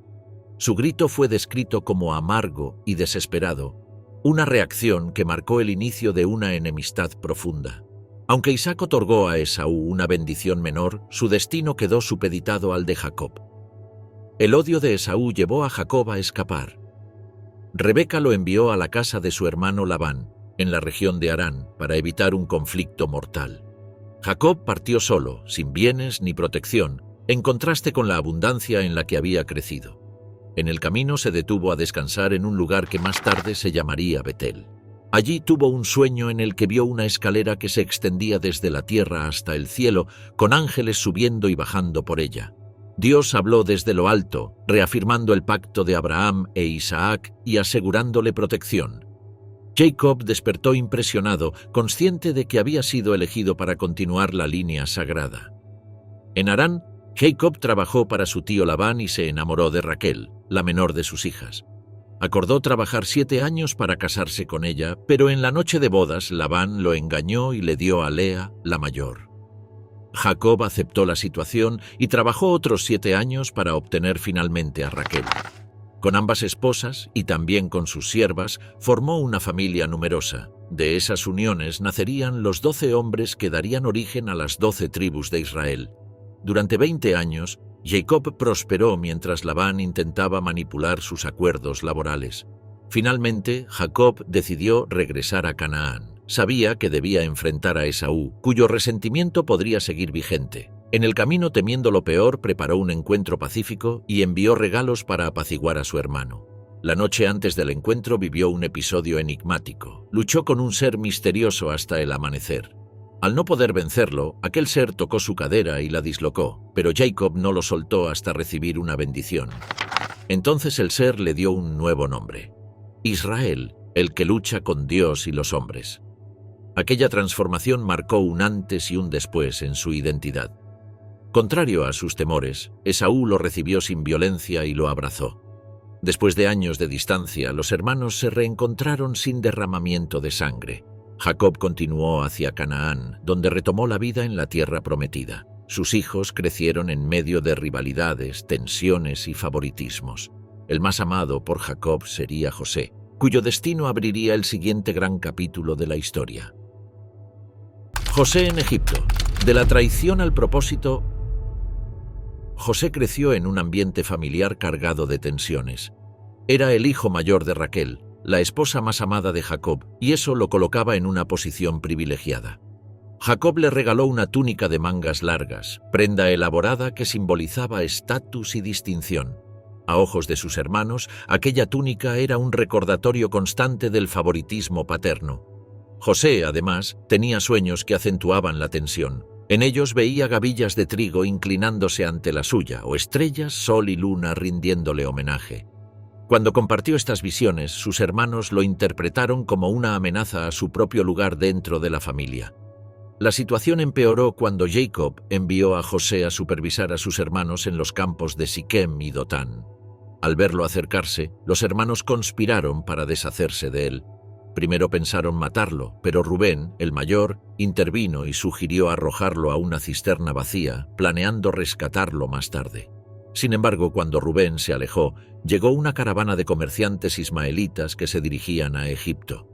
Su grito fue descrito como amargo y desesperado, una reacción que marcó el inicio de una enemistad profunda. Aunque Isaac otorgó a Esaú una bendición menor, su destino quedó supeditado al de Jacob. El odio de Esaú llevó a Jacob a escapar. Rebeca lo envió a la casa de su hermano Labán, en la región de Harán, para evitar un conflicto mortal. Jacob partió solo, sin bienes ni protección, en contraste con la abundancia en la que había crecido. En el camino se detuvo a descansar en un lugar que más tarde se llamaría Betel. Allí tuvo un sueño en el que vio una escalera que se extendía desde la tierra hasta el cielo, con ángeles subiendo y bajando por ella. Dios habló desde lo alto, reafirmando el pacto de Abraham e Isaac y asegurándole protección. Jacob despertó impresionado, consciente de que había sido elegido para continuar la línea sagrada. En Harán, Jacob trabajó para su tío Labán y se enamoró de Raquel, la menor de sus hijas. Acordó trabajar 7 años para casarse con ella, pero en la noche de bodas Labán lo engañó y le dio a Lea, la mayor. Jacob aceptó la situación y trabajó otros 7 años para obtener finalmente a Raquel. Con ambas esposas y también con sus siervas formó una familia numerosa. De esas uniones nacerían los 12 hombres que darían origen a las 12 tribus de Israel. Durante 20 años, Jacob prosperó mientras Labán intentaba manipular sus acuerdos laborales. Finalmente, Jacob decidió regresar a Canaán. Sabía que debía enfrentar a Esaú, cuyo resentimiento podría seguir vigente. En el camino, temiendo lo peor, preparó un encuentro pacífico y envió regalos para apaciguar a su hermano. La noche antes del encuentro vivió un episodio enigmático. Luchó con un ser misterioso hasta el amanecer. Al no poder vencerlo, aquel ser tocó su cadera y la dislocó, pero Jacob no lo soltó hasta recibir una bendición. Entonces el ser le dio un nuevo nombre: Israel, el que lucha con Dios y los hombres. Aquella transformación marcó un antes y un después en su identidad. Contrario a sus temores, Esaú lo recibió sin violencia y lo abrazó. Después de años de distancia, los hermanos se reencontraron sin derramamiento de sangre. Jacob continuó hacia Canaán, donde retomó la vida en la tierra prometida. Sus hijos crecieron en medio de rivalidades, tensiones y favoritismos. El más amado por Jacob sería José, cuyo destino abriría el siguiente gran capítulo de la historia. José en Egipto. De la traición al propósito. José creció en un ambiente familiar cargado de tensiones. Era el hijo mayor de Raquel, la esposa más amada de Jacob, y eso lo colocaba en una posición privilegiada. Jacob le regaló una túnica de mangas largas, prenda elaborada que simbolizaba estatus y distinción. A ojos de sus hermanos, aquella túnica era un recordatorio constante del favoritismo paterno. José, además, tenía sueños que acentuaban la tensión. En ellos veía gavillas de trigo inclinándose ante la suya, o estrellas, sol y luna rindiéndole homenaje. Cuando compartió estas visiones, sus hermanos lo interpretaron como una amenaza a su propio lugar dentro de la familia. La situación empeoró cuando Jacob envió a José a supervisar a sus hermanos en los campos de Siquem y Dotán. Al verlo acercarse, los hermanos conspiraron para deshacerse de él. Primero pensaron matarlo, pero Rubén, el mayor, intervino y sugirió arrojarlo a una cisterna vacía, planeando rescatarlo más tarde. Sin embargo, cuando Rubén se alejó, llegó una caravana de comerciantes ismaelitas que se dirigían a Egipto.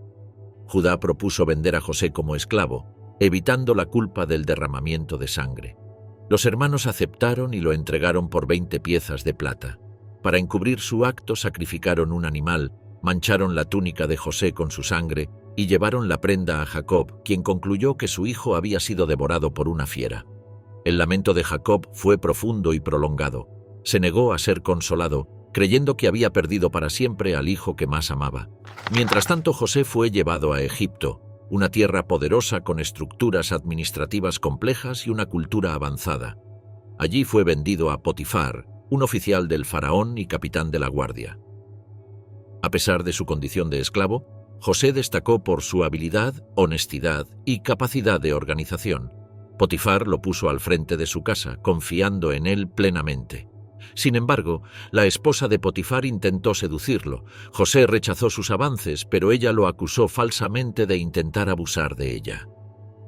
Judá propuso vender a José como esclavo, evitando la culpa del derramamiento de sangre. Los hermanos aceptaron y lo entregaron por 20 piezas de plata. Para encubrir su acto, sacrificaron un animal, mancharon la túnica de José con su sangre y llevaron la prenda a Jacob, quien concluyó que su hijo había sido devorado por una fiera. El lamento de Jacob fue profundo y prolongado. Se negó a ser consolado, creyendo que había perdido para siempre al hijo que más amaba. Mientras tanto, José fue llevado a Egipto, una tierra poderosa con estructuras administrativas complejas y una cultura avanzada. Allí fue vendido a Potifar, un oficial del faraón y capitán de la guardia. A pesar de su condición de esclavo, José destacó por su habilidad, honestidad y capacidad de organización. Potifar lo puso al frente de su casa, confiando en él plenamente. Sin embargo, la esposa de Potifar intentó seducirlo. José rechazó sus avances, pero ella lo acusó falsamente de intentar abusar de ella.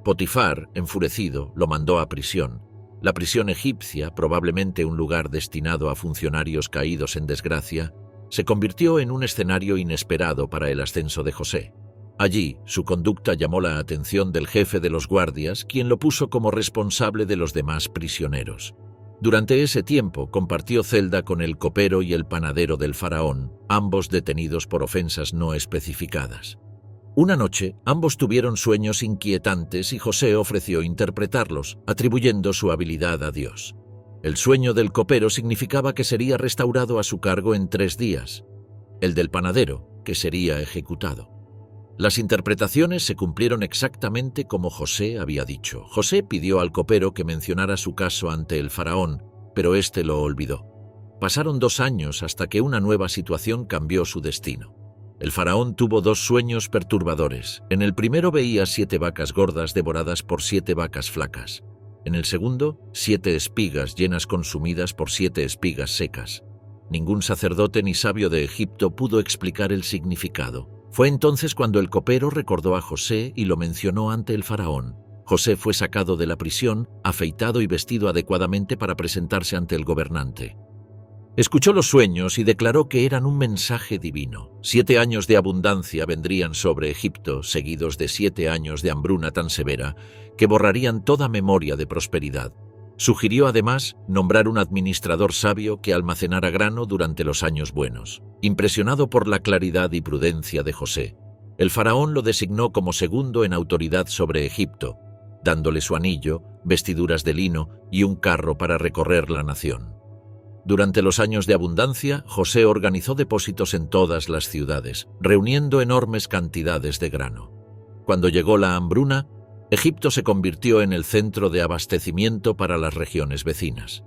Potifar, enfurecido, lo mandó a prisión. La prisión egipcia, probablemente un lugar destinado a funcionarios caídos en desgracia, se convirtió en un escenario inesperado para el ascenso de José. Allí, su conducta llamó la atención del jefe de los guardias, quien lo puso como responsable de los demás prisioneros. Durante ese tiempo compartió celda con el copero y el panadero del faraón, ambos detenidos por ofensas no especificadas. Una noche, ambos tuvieron sueños inquietantes y José ofreció interpretarlos, atribuyendo su habilidad a Dios. El sueño del copero significaba que sería restaurado a su cargo en 3 días. El del panadero, que sería ejecutado. Las interpretaciones se cumplieron exactamente como José había dicho. José pidió al copero que mencionara su caso ante el faraón, pero éste lo olvidó. Pasaron 2 años hasta que una nueva situación cambió su destino. El faraón tuvo 2 sueños perturbadores. En el primero veía 7 vacas gordas devoradas por 7 vacas flacas. En el segundo, 7 espigas llenas consumidas por 7 espigas secas. Ningún sacerdote ni sabio de Egipto pudo explicar el significado. Fue entonces cuando el copero recordó a José y lo mencionó ante el faraón. José fue sacado de la prisión, afeitado y vestido adecuadamente para presentarse ante el gobernante. Escuchó los sueños y declaró que eran un mensaje divino. 7 años de abundancia vendrían sobre Egipto, seguidos de 7 años de hambruna tan severa que borrarían toda memoria de prosperidad. Sugirió además nombrar un administrador sabio que almacenara grano durante los años buenos. Impresionado por la claridad y prudencia de José, el faraón lo designó como segundo en autoridad sobre Egipto, dándole su anillo, vestiduras de lino y un carro para recorrer la nación. Durante los años de abundancia, José organizó depósitos en todas las ciudades, reuniendo enormes cantidades de grano. Cuando llegó la hambruna, Egipto se convirtió en el centro de abastecimiento para las regiones vecinas.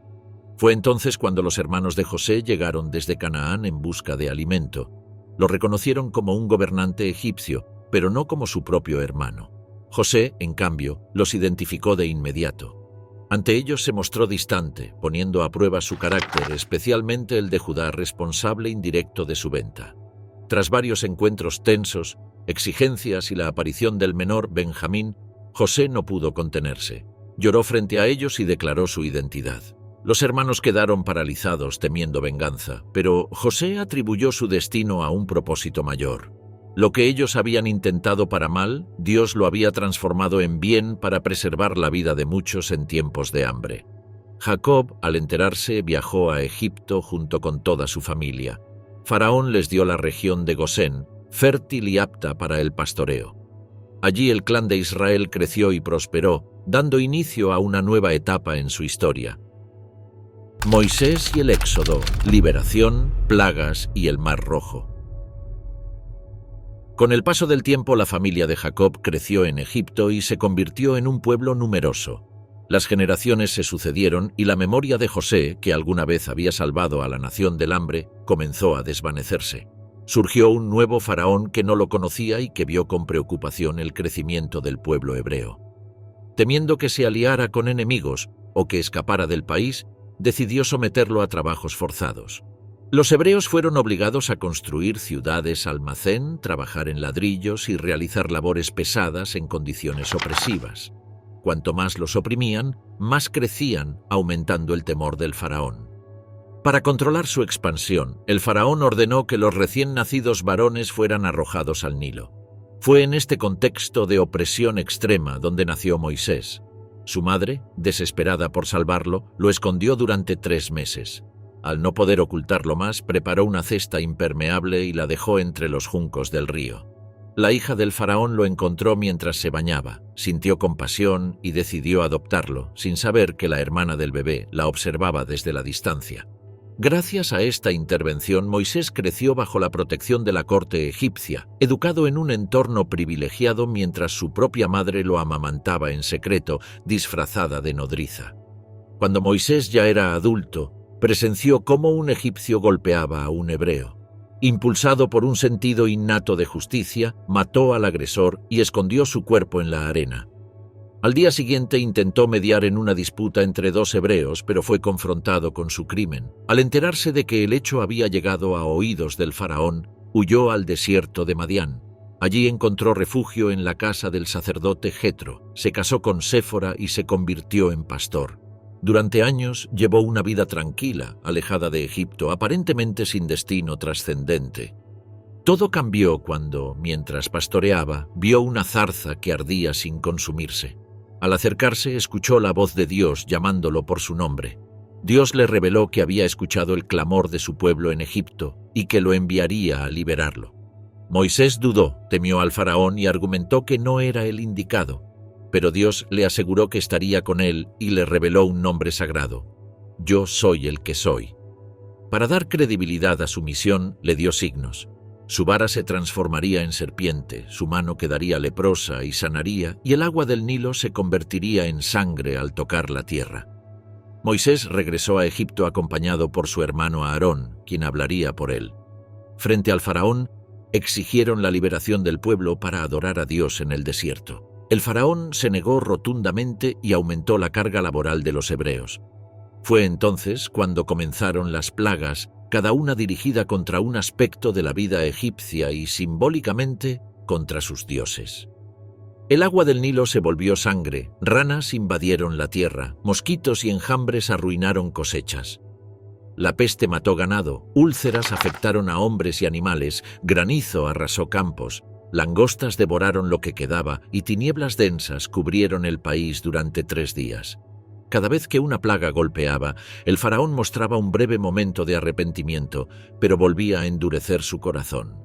Fue entonces cuando los hermanos de José llegaron desde Canaán en busca de alimento. Lo reconocieron como un gobernante egipcio, pero no como su propio hermano. José, en cambio, los identificó de inmediato. Ante ellos se mostró distante, poniendo a prueba su carácter, especialmente el de Judá, responsable indirecto de su venta. Tras varios encuentros tensos, exigencias y la aparición del menor Benjamín, José no pudo contenerse. Lloró frente a ellos y declaró su identidad. Los hermanos quedaron paralizados temiendo venganza, pero José atribuyó su destino a un propósito mayor. Lo que ellos habían intentado para mal, Dios lo había transformado en bien para preservar la vida de muchos en tiempos de hambre. Jacob, al enterarse, viajó a Egipto junto con toda su familia. Faraón les dio la región de Gosén, fértil y apta para el pastoreo. Allí el clan de Israel creció y prosperó, dando inicio a una nueva etapa en su historia. Moisés y el Éxodo, liberación, plagas y el Mar Rojo. Con el paso del tiempo, la familia de Jacob creció en Egipto y se convirtió en un pueblo numeroso. Las generaciones se sucedieron y la memoria de José, que alguna vez había salvado a la nación del hambre, comenzó a desvanecerse. Surgió un nuevo faraón que no lo conocía y que vio con preocupación el crecimiento del pueblo hebreo. Temiendo que se aliara con enemigos o que escapara del país, decidió someterlo a trabajos forzados. Los hebreos fueron obligados a construir ciudades almacén, trabajar en ladrillos y realizar labores pesadas en condiciones opresivas. Cuanto más los oprimían, más crecían, aumentando el temor del faraón. Para controlar su expansión, el faraón ordenó que los recién nacidos varones fueran arrojados al Nilo. Fue en este contexto de opresión extrema donde nació Moisés. Su madre, desesperada por salvarlo, lo escondió durante 3 meses. Al no poder ocultarlo más, preparó una cesta impermeable y la dejó entre los juncos del río. La hija del faraón lo encontró mientras se bañaba, sintió compasión y decidió adoptarlo, sin saber que la hermana del bebé la observaba desde la distancia. Gracias a esta intervención, Moisés creció bajo la protección de la corte egipcia, educado en un entorno privilegiado mientras su propia madre lo amamantaba en secreto, disfrazada de nodriza. Cuando Moisés ya era adulto, presenció cómo un egipcio golpeaba a un hebreo. Impulsado por un sentido innato de justicia, mató al agresor y escondió su cuerpo en la arena. Al día siguiente intentó mediar en una disputa entre 2 hebreos, pero fue confrontado con su crimen. Al enterarse de que el hecho había llegado a oídos del faraón, huyó al desierto de Madián. Allí encontró refugio en la casa del sacerdote Jetro, se casó con Séfora y se convirtió en pastor. Durante años llevó una vida tranquila, alejada de Egipto, aparentemente sin destino trascendente. Todo cambió cuando, mientras pastoreaba, vio una zarza que ardía sin consumirse. Al acercarse, escuchó la voz de Dios llamándolo por su nombre. Dios le reveló que había escuchado el clamor de su pueblo en Egipto y que lo enviaría a liberarlo. Moisés dudó, temió al faraón y argumentó que no era el indicado. Pero Dios le aseguró que estaría con él y le reveló un nombre sagrado: Yo soy el que soy. Para dar credibilidad a su misión, le dio signos. Su vara se transformaría en serpiente, su mano quedaría leprosa y sanaría, y el agua del Nilo se convertiría en sangre al tocar la tierra. Moisés regresó a Egipto acompañado por su hermano Aarón, quien hablaría por él. Frente al faraón, exigieron la liberación del pueblo para adorar a Dios en el desierto. El faraón se negó rotundamente y aumentó la carga laboral de los hebreos. Fue entonces cuando comenzaron las plagas, cada una dirigida contra un aspecto de la vida egipcia y, simbólicamente, contra sus dioses. El agua del Nilo se volvió sangre, ranas invadieron la tierra, mosquitos y enjambres arruinaron cosechas. La peste mató ganado, úlceras afectaron a hombres y animales, granizo arrasó campos, langostas devoraron lo que quedaba y tinieblas densas cubrieron el país durante 3 días. Cada vez que una plaga golpeaba, el faraón mostraba un breve momento de arrepentimiento, pero volvía a endurecer su corazón.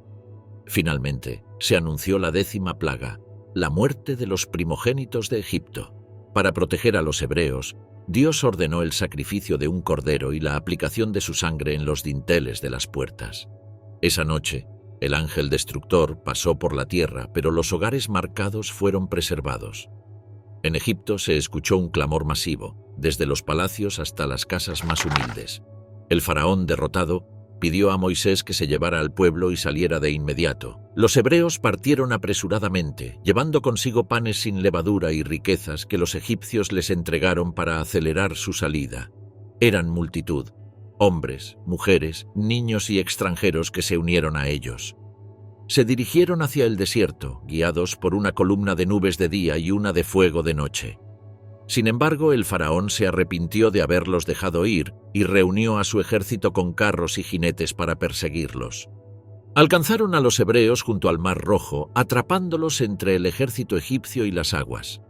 Finalmente, se anunció la 10ª plaga, la muerte de los primogénitos de Egipto. Para proteger a los hebreos, Dios ordenó el sacrificio de un cordero y la aplicación de su sangre en los dinteles de las puertas. Esa noche, el ángel destructor pasó por la tierra, pero los hogares marcados fueron preservados. En Egipto se escuchó un clamor masivo, desde los palacios hasta las casas más humildes. El faraón, derrotado, pidió a Moisés que se llevara al pueblo y saliera de inmediato. Los hebreos partieron apresuradamente, llevando consigo panes sin levadura y riquezas que los egipcios les entregaron para acelerar su salida. Eran multitud, hombres, mujeres, niños y extranjeros que se unieron a ellos. Se dirigieron hacia el desierto, guiados por una columna de nubes de día y una de fuego de noche. Sin embargo, el faraón se arrepintió de haberlos dejado ir y reunió a su ejército con carros y jinetes para perseguirlos. Alcanzaron a los hebreos junto al Mar Rojo, atrapándolos entre el ejército egipcio y las aguas.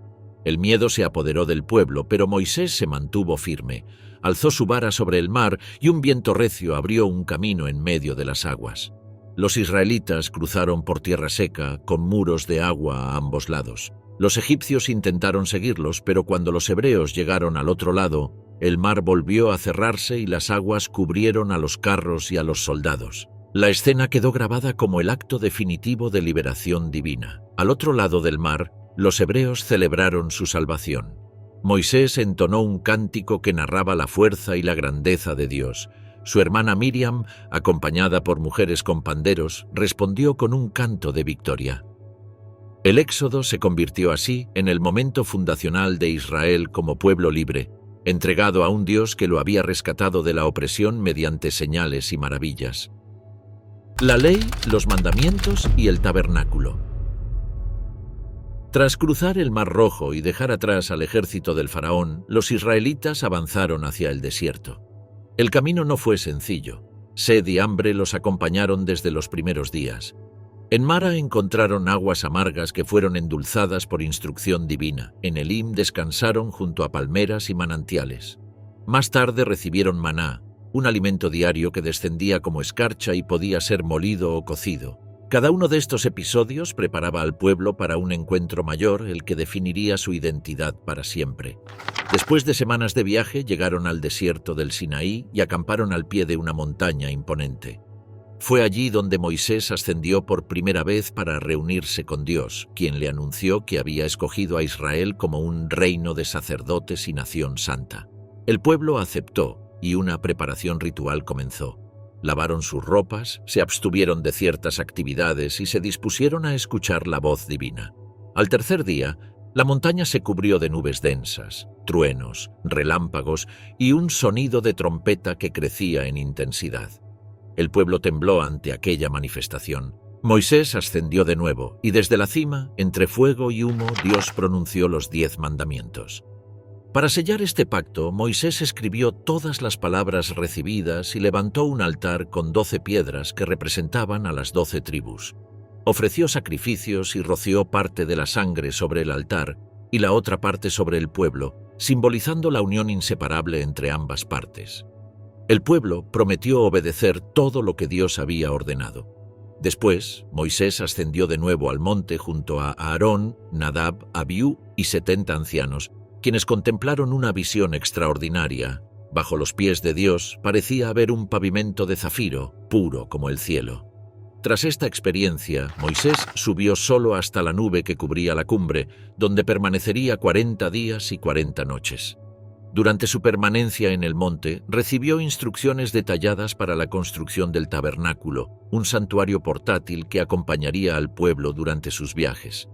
El miedo se apoderó del pueblo, pero Moisés se mantuvo firme. Alzó su vara sobre el mar y un viento recio abrió un camino en medio de las aguas. Los israelitas cruzaron por tierra seca, con muros de agua a ambos lados. Los egipcios intentaron seguirlos, pero cuando los hebreos llegaron al otro lado, el mar volvió a cerrarse y las aguas cubrieron a los carros y a los soldados. La escena quedó grabada como el acto definitivo de liberación divina. Al otro lado del mar, los hebreos celebraron su salvación. Moisés entonó un cántico que narraba la fuerza y la grandeza de Dios. Su hermana Miriam, acompañada por mujeres con panderos, respondió con un canto de victoria. El Éxodo se convirtió así en el momento fundacional de Israel como pueblo libre, entregado a un Dios que lo había rescatado de la opresión mediante señales y maravillas. La ley, los mandamientos y el tabernáculo. Tras cruzar el Mar Rojo y dejar atrás al ejército del faraón, los israelitas avanzaron hacia el desierto. El camino no fue sencillo. Sed y hambre los acompañaron desde los primeros días. En Mara encontraron aguas amargas que fueron endulzadas por instrucción divina. En Elim descansaron junto a palmeras y manantiales. Más tarde recibieron maná, un alimento diario que descendía como escarcha y podía ser molido o cocido. Cada uno de estos episodios preparaba al pueblo para un encuentro mayor, el que definiría su identidad para siempre. Después de semanas de viaje, llegaron al desierto del Sinaí y acamparon al pie de una montaña imponente. Fue allí donde Moisés ascendió por primera vez para reunirse con Dios, quien le anunció que había escogido a Israel como un reino de sacerdotes y nación santa. El pueblo aceptó y una preparación ritual comenzó. Lavaron sus ropas, se abstuvieron de ciertas actividades y se dispusieron a escuchar la voz divina. Al tercer día, la montaña se cubrió de nubes densas, truenos, relámpagos y un sonido de trompeta que crecía en intensidad. El pueblo tembló ante aquella manifestación. Moisés ascendió de nuevo y desde la cima, entre fuego y humo, Dios pronunció los 10 mandamientos. Para sellar este pacto, Moisés escribió todas las palabras recibidas y levantó un altar con 12 piedras que representaban a las 12 tribus. Ofreció sacrificios y roció parte de la sangre sobre el altar y la otra parte sobre el pueblo, simbolizando la unión inseparable entre ambas partes. El pueblo prometió obedecer todo lo que Dios había ordenado. Después, Moisés ascendió de nuevo al monte junto a Aarón, Nadab, Abiú y 70 ancianos, quienes contemplaron una visión extraordinaria. Bajo los pies de Dios parecía haber un pavimento de zafiro, puro como el cielo. Tras esta experiencia, Moisés subió solo hasta la nube que cubría la cumbre, donde permanecería 40 días y 40 noches. Durante su permanencia en el monte, recibió instrucciones detalladas para la construcción del tabernáculo, un santuario portátil que acompañaría al pueblo durante sus viajes.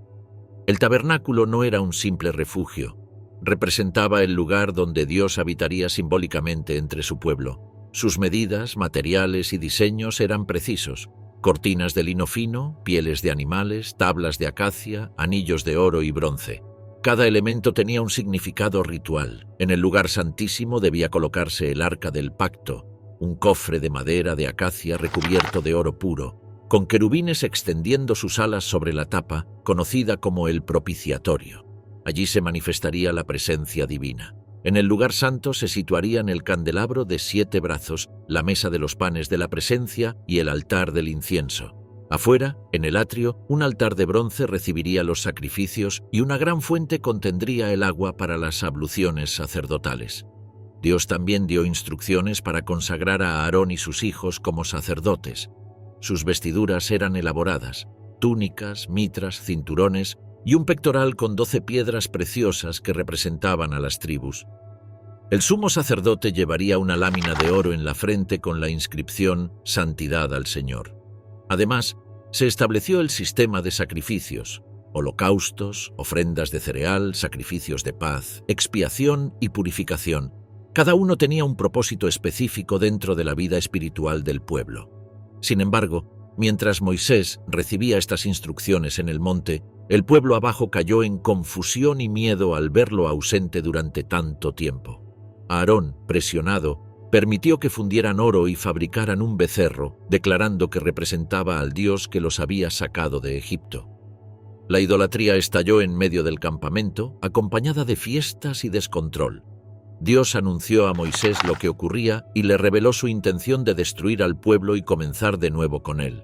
El tabernáculo no era un simple refugio. Representaba el lugar donde Dios habitaría simbólicamente entre su pueblo. Sus medidas, materiales y diseños eran precisos. Cortinas de lino fino, pieles de animales, tablas de acacia, anillos de oro y bronce. Cada elemento tenía un significado ritual. En el lugar santísimo debía colocarse el arca del pacto, un cofre de madera de acacia recubierto de oro puro, con querubines extendiendo sus alas sobre la tapa, conocida como el propiciatorio. Allí se manifestaría la presencia divina. En el lugar santo se situarían el candelabro de 7 brazos, la mesa de los panes de la presencia y el altar del incienso. Afuera, en el atrio, un altar de bronce recibiría los sacrificios y una gran fuente contendría el agua para las abluciones sacerdotales. Dios también dio instrucciones para consagrar a Aarón y sus hijos como sacerdotes. Sus vestiduras eran elaboradas, túnicas, mitras, cinturones, y un pectoral con 12 piedras preciosas que representaban a las tribus. El sumo sacerdote llevaría una lámina de oro en la frente con la inscripción «Santidad al Señor». Además, se estableció el sistema de sacrificios, holocaustos, ofrendas de cereal, sacrificios de paz, expiación y purificación. Cada uno tenía un propósito específico dentro de la vida espiritual del pueblo. Sin embargo, mientras Moisés recibía estas instrucciones en el monte, el pueblo abajo cayó en confusión y miedo al verlo ausente durante tanto tiempo. Aarón, presionado, permitió que fundieran oro y fabricaran un becerro, declarando que representaba al Dios que los había sacado de Egipto. La idolatría estalló en medio del campamento, acompañada de fiestas y descontrol. Dios anunció a Moisés lo que ocurría y le reveló su intención de destruir al pueblo y comenzar de nuevo con él.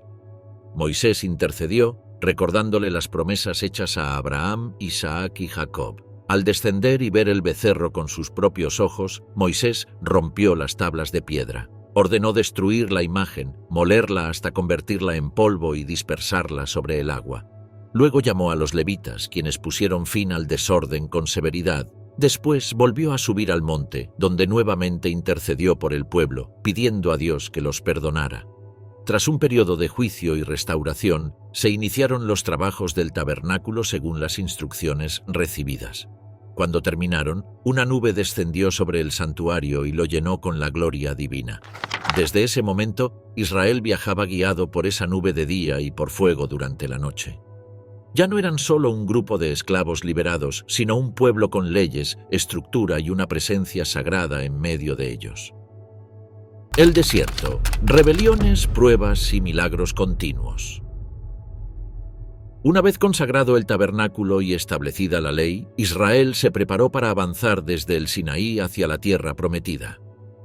Moisés intercedió, recordándole las promesas hechas a Abraham, Isaac y Jacob. Al descender y ver el becerro con sus propios ojos, Moisés rompió las tablas de piedra. Ordenó destruir la imagen, molerla hasta convertirla en polvo y dispersarla sobre el agua. Luego llamó a los levitas, quienes pusieron fin al desorden con severidad. Después volvió a subir al monte, donde nuevamente intercedió por el pueblo, pidiendo a Dios que los perdonara. Tras un periodo de juicio y restauración, se iniciaron los trabajos del tabernáculo según las instrucciones recibidas. Cuando terminaron, una nube descendió sobre el santuario y lo llenó con la gloria divina. Desde ese momento, Israel viajaba guiado por esa nube de día y por fuego durante la noche. Ya no eran solo un grupo de esclavos liberados, sino un pueblo con leyes, estructura y una presencia sagrada en medio de ellos. El desierto, rebeliones, pruebas y milagros continuos. Una vez consagrado el tabernáculo y establecida la ley, Israel se preparó para avanzar desde el Sinaí hacia la tierra prometida.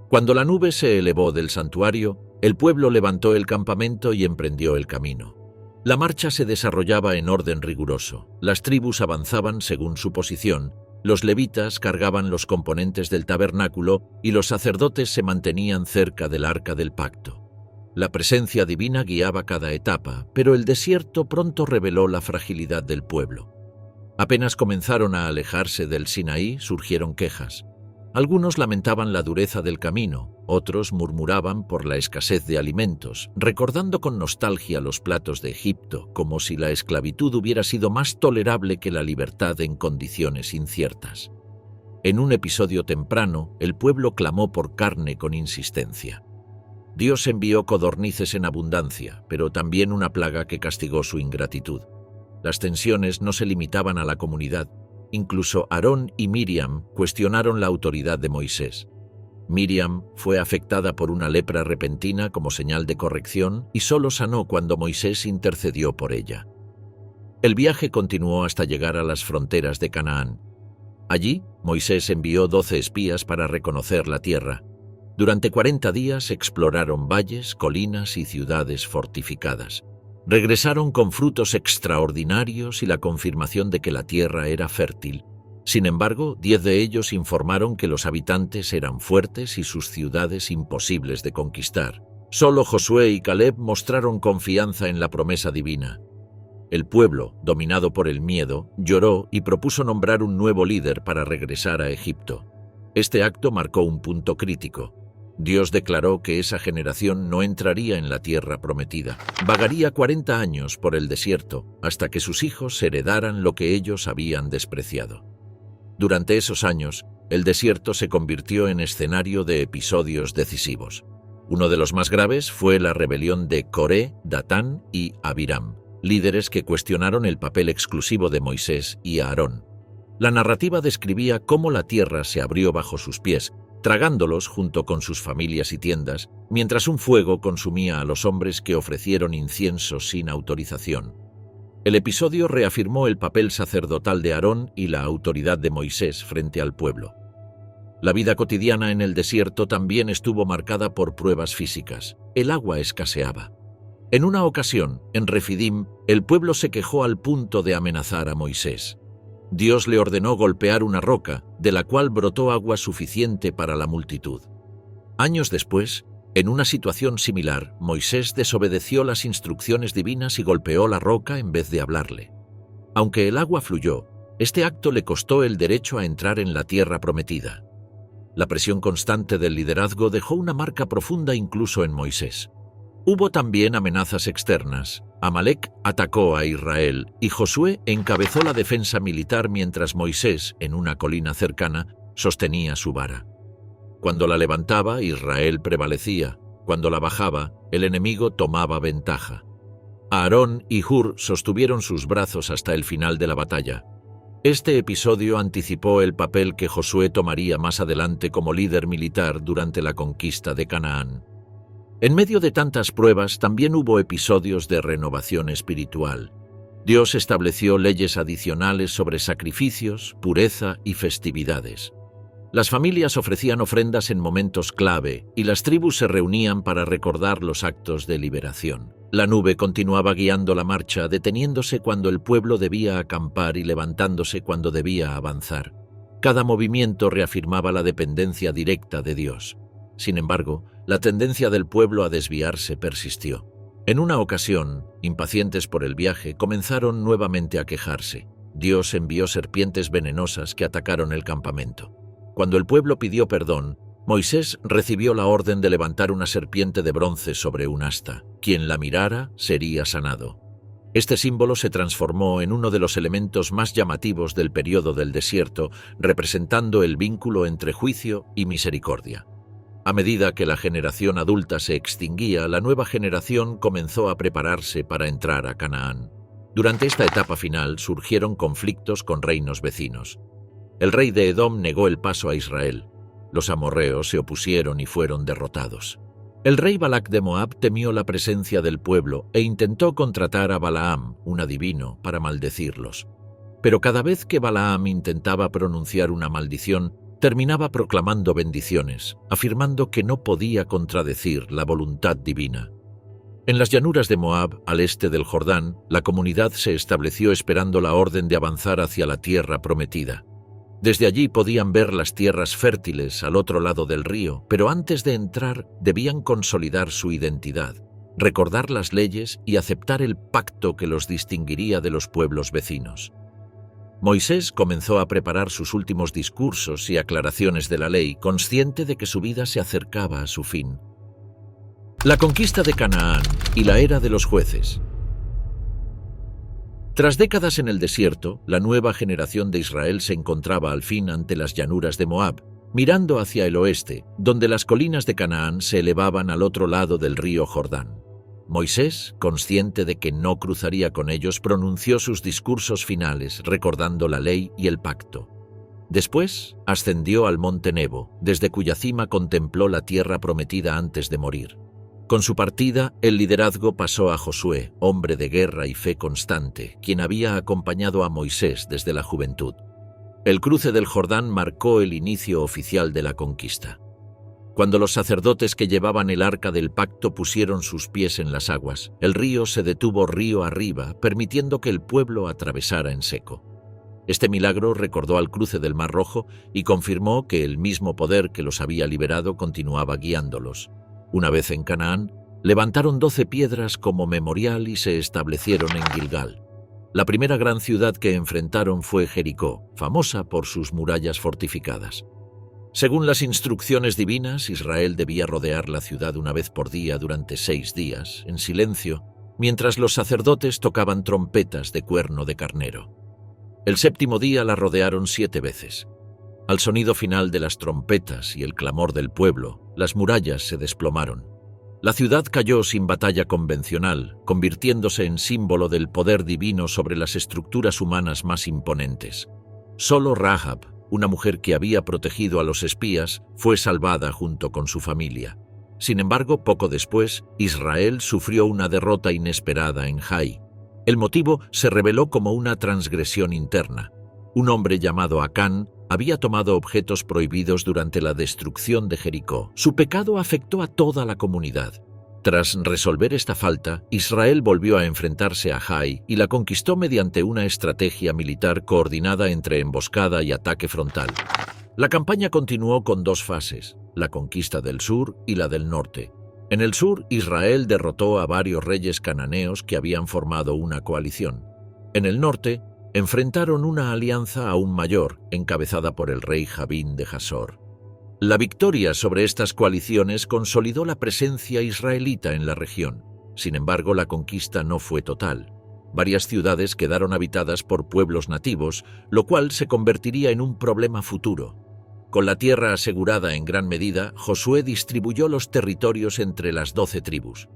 Cuando la nube se elevó del santuario, el pueblo levantó el campamento y emprendió el camino. La marcha se desarrollaba en orden riguroso. Las tribus avanzaban según su posición, los levitas cargaban los componentes del tabernáculo y los sacerdotes se mantenían cerca del arca del pacto. La presencia divina guiaba cada etapa, pero el desierto pronto reveló la fragilidad del pueblo. Apenas comenzaron a alejarse del Sinaí, surgieron quejas. Algunos lamentaban la dureza del camino, otros murmuraban por la escasez de alimentos, recordando con nostalgia los platos de Egipto, como si la esclavitud hubiera sido más tolerable que la libertad en condiciones inciertas. En un episodio temprano, el pueblo clamó por carne con insistencia. Dios envió codornices en abundancia, pero también una plaga que castigó su ingratitud. Las tensiones no se limitaban a la comunidad. Incluso Aarón y Miriam cuestionaron la autoridad de Moisés. Miriam fue afectada por una lepra repentina como señal de corrección y solo sanó cuando Moisés intercedió por ella. El viaje continuó hasta llegar a las fronteras de Canaán. Allí, Moisés envió 12 espías para reconocer la tierra. Durante 40 días exploraron valles, colinas y ciudades fortificadas. Regresaron con frutos extraordinarios y la confirmación de que la tierra era fértil. Sin embargo, 10 de ellos informaron que los habitantes eran fuertes y sus ciudades imposibles de conquistar. Solo Josué y Caleb mostraron confianza en la promesa divina. El pueblo, dominado por el miedo, lloró y propuso nombrar un nuevo líder para regresar a Egipto. Este acto marcó un punto crítico. Dios declaró que esa generación no entraría en la tierra prometida. Vagaría 40 años por el desierto hasta que sus hijos heredaran lo que ellos habían despreciado. Durante esos años, el desierto se convirtió en escenario de episodios decisivos. Uno de los más graves fue la rebelión de Coré, Datán y Abiram, líderes que cuestionaron el papel exclusivo de Moisés y Aarón. La narrativa describía cómo la tierra se abrió bajo sus pies, tragándolos junto con sus familias y tiendas, mientras un fuego consumía a los hombres que ofrecieron incienso sin autorización. El episodio reafirmó el papel sacerdotal de Aarón y la autoridad de Moisés frente al pueblo. La vida cotidiana en el desierto también estuvo marcada por pruebas físicas. El agua escaseaba. En una ocasión, en Refidim, el pueblo se quejó al punto de amenazar a Moisés. Dios le ordenó golpear una roca, de la cual brotó agua suficiente para la multitud. Años después, en una situación similar, Moisés desobedeció las instrucciones divinas y golpeó la roca en vez de hablarle. Aunque el agua fluyó, este acto le costó el derecho a entrar en la tierra prometida. La presión constante del liderazgo dejó una marca profunda incluso en Moisés. Hubo también amenazas externas. Amalek atacó a Israel y Josué encabezó la defensa militar mientras Moisés, en una colina cercana, sostenía su vara. Cuando la levantaba, Israel prevalecía. Cuando la bajaba, el enemigo tomaba ventaja. Aarón y Hur sostuvieron sus brazos hasta el final de la batalla. Este episodio anticipó el papel que Josué tomaría más adelante como líder militar durante la conquista de Canaán. En medio de tantas pruebas también hubo episodios de renovación espiritual. Dios estableció leyes adicionales sobre sacrificios, pureza y festividades. Las familias ofrecían ofrendas en momentos clave y las tribus se reunían para recordar los actos de liberación. La nube continuaba guiando la marcha, deteniéndose cuando el pueblo debía acampar y levantándose cuando debía avanzar. Cada movimiento reafirmaba la dependencia directa de Dios. Sin embargo, la tendencia del pueblo a desviarse persistió. En una ocasión, impacientes por el viaje, comenzaron nuevamente a quejarse. Dios envió serpientes venenosas que atacaron el campamento. Cuando el pueblo pidió perdón, Moisés recibió la orden de levantar una serpiente de bronce sobre un asta. Quien la mirara sería sanado. Este símbolo se transformó en uno de los elementos más llamativos del período del desierto, representando el vínculo entre juicio y misericordia. A medida que la generación adulta se extinguía, la nueva generación comenzó a prepararse para entrar a Canaán. Durante esta etapa final surgieron conflictos con reinos vecinos. El rey de Edom negó el paso a Israel. Los amorreos se opusieron y fueron derrotados. El rey Balac de Moab temió la presencia del pueblo e intentó contratar a Balaam, un adivino, para maldecirlos. Pero cada vez que Balaam intentaba pronunciar una maldición, terminaba proclamando bendiciones, afirmando que no podía contradecir la voluntad divina. En las llanuras de Moab, al este del Jordán, la comunidad se estableció esperando la orden de avanzar hacia la tierra prometida. Desde allí podían ver las tierras fértiles al otro lado del río, pero antes de entrar debían consolidar su identidad, recordar las leyes y aceptar el pacto que los distinguiría de los pueblos vecinos. Moisés comenzó a preparar sus últimos discursos y aclaraciones de la ley, consciente de que su vida se acercaba a su fin. La conquista de Canaán y la era de los jueces. Tras décadas en el desierto, la nueva generación de Israel se encontraba al fin ante las llanuras de Moab, mirando hacia el oeste, donde las colinas de Canaán se elevaban al otro lado del río Jordán. Moisés, consciente de que no cruzaría con ellos, pronunció sus discursos finales, recordando la ley y el pacto. Después, ascendió al monte Nebo, desde cuya cima contempló la tierra prometida antes de morir. Con su partida, el liderazgo pasó a Josué, hombre de guerra y fe constante, quien había acompañado a Moisés desde la juventud. El cruce del Jordán marcó el inicio oficial de la conquista. Cuando los sacerdotes que llevaban el arca del pacto pusieron sus pies en las aguas, el río se detuvo río arriba, permitiendo que el pueblo atravesara en seco. Este milagro recordó al cruce del Mar Rojo y confirmó que el mismo poder que los había liberado continuaba guiándolos. Una vez en Canaán, levantaron 12 piedras como memorial y se establecieron en Gilgal. La primera gran ciudad que enfrentaron fue Jericó, famosa por sus murallas fortificadas. Según las instrucciones divinas, Israel debía rodear la ciudad una vez por día durante 6 días, en silencio, mientras los sacerdotes tocaban trompetas de cuerno de carnero. El 7º día la rodearon 7 veces. Al sonido final de las trompetas y el clamor del pueblo, las murallas se desplomaron. La ciudad cayó sin batalla convencional, convirtiéndose en símbolo del poder divino sobre las estructuras humanas más imponentes. Solo Rahab, una mujer que había protegido a los espías, fue salvada junto con su familia. Sin embargo, poco después, Israel sufrió una derrota inesperada en Jai. El motivo se reveló como una transgresión interna. Un hombre llamado Acán había tomado objetos prohibidos durante la destrucción de Jericó. Su pecado afectó a toda la comunidad. Tras resolver esta falta, Israel volvió a enfrentarse a Jai y la conquistó mediante una estrategia militar coordinada entre emboscada y ataque frontal. La campaña continuó con 2 fases, la conquista del sur y la del norte. En el sur, Israel derrotó a varios reyes cananeos que habían formado una coalición. En el norte, enfrentaron una alianza aún mayor, encabezada por el rey Jabín de Jasor. La victoria sobre estas coaliciones consolidó la presencia israelita en la región. Sin embargo, la conquista no fue total. Varias ciudades quedaron habitadas por pueblos nativos, lo cual se convertiría en un problema futuro. Con la tierra asegurada en gran medida, Josué distribuyó los territorios entre las 12 tribus.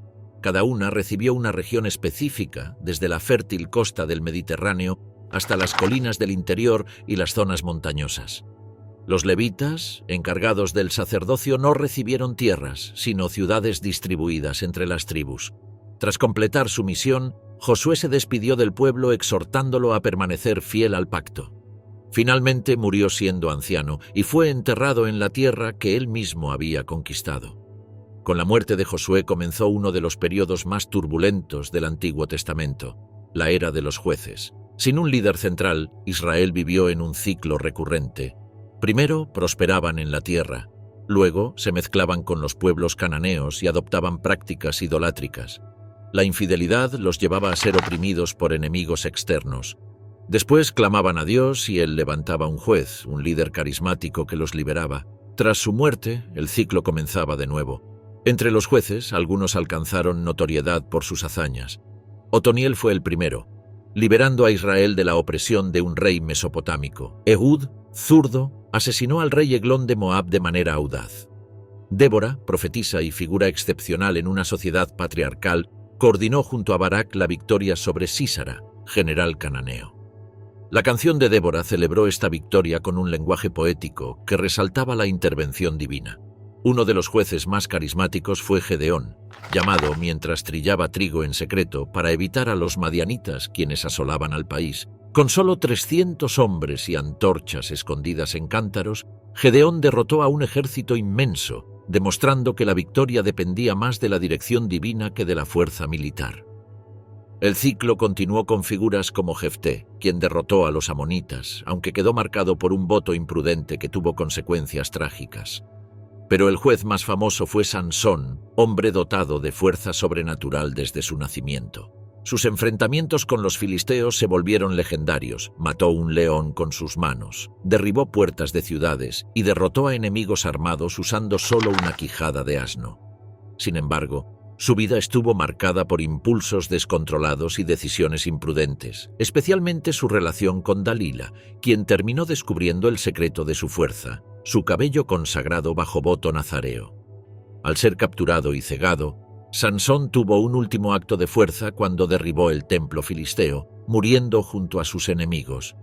Cada una recibió una región específica, desde la fértil costa del Mediterráneo hasta las colinas del interior y las zonas montañosas. Los levitas, encargados del sacerdocio, no recibieron tierras, sino ciudades distribuidas entre las tribus. Tras completar su misión, Josué se despidió del pueblo exhortándolo a permanecer fiel al pacto. Finalmente murió siendo anciano y fue enterrado en la tierra que él mismo había conquistado. Con la muerte de Josué comenzó uno de los periodos más turbulentos del Antiguo Testamento, la era de los jueces. Sin un líder central, Israel vivió en un ciclo recurrente. Primero prosperaban en la tierra, luego se mezclaban con los pueblos cananeos y adoptaban prácticas idolátricas. La infidelidad los llevaba a ser oprimidos por enemigos externos. Después clamaban a Dios y Él levantaba un juez, un líder carismático que los liberaba. Tras su muerte, el ciclo comenzaba de nuevo. Entre los jueces, algunos alcanzaron notoriedad por sus hazañas. Otoniel fue el primero, liberando a Israel de la opresión de un rey mesopotámico. Ehud, zurdo, asesinó al rey Eglón de Moab de manera audaz. Débora, profetisa y figura excepcional en una sociedad patriarcal, coordinó junto a Barak la victoria sobre Sísara, general cananeo. La canción de Débora celebró esta victoria con un lenguaje poético que resaltaba la intervención divina. Uno de los jueces más carismáticos fue Gedeón, llamado mientras trillaba trigo en secreto para evitar a los madianitas quienes asolaban al país. Con solo 300 hombres y antorchas escondidas en cántaros, Gedeón derrotó a un ejército inmenso, demostrando que la victoria dependía más de la dirección divina que de la fuerza militar. El ciclo continuó con figuras como Jefté, quien derrotó a los amonitas, aunque quedó marcado por un voto imprudente que tuvo consecuencias trágicas. Pero el juez más famoso fue Sansón, hombre dotado de fuerza sobrenatural desde su nacimiento. Sus enfrentamientos con los filisteos se volvieron legendarios. Mató un león con sus manos, derribó puertas de ciudades y derrotó a enemigos armados usando solo una quijada de asno. Sin embargo, su vida estuvo marcada por impulsos descontrolados y decisiones imprudentes, especialmente su relación con Dalila, quien terminó descubriendo el secreto de su fuerza, su cabello consagrado bajo voto nazareo. Al ser capturado y cegado, Sansón tuvo un último acto de fuerza cuando derribó el templo filisteo, muriendo junto a sus enemigos.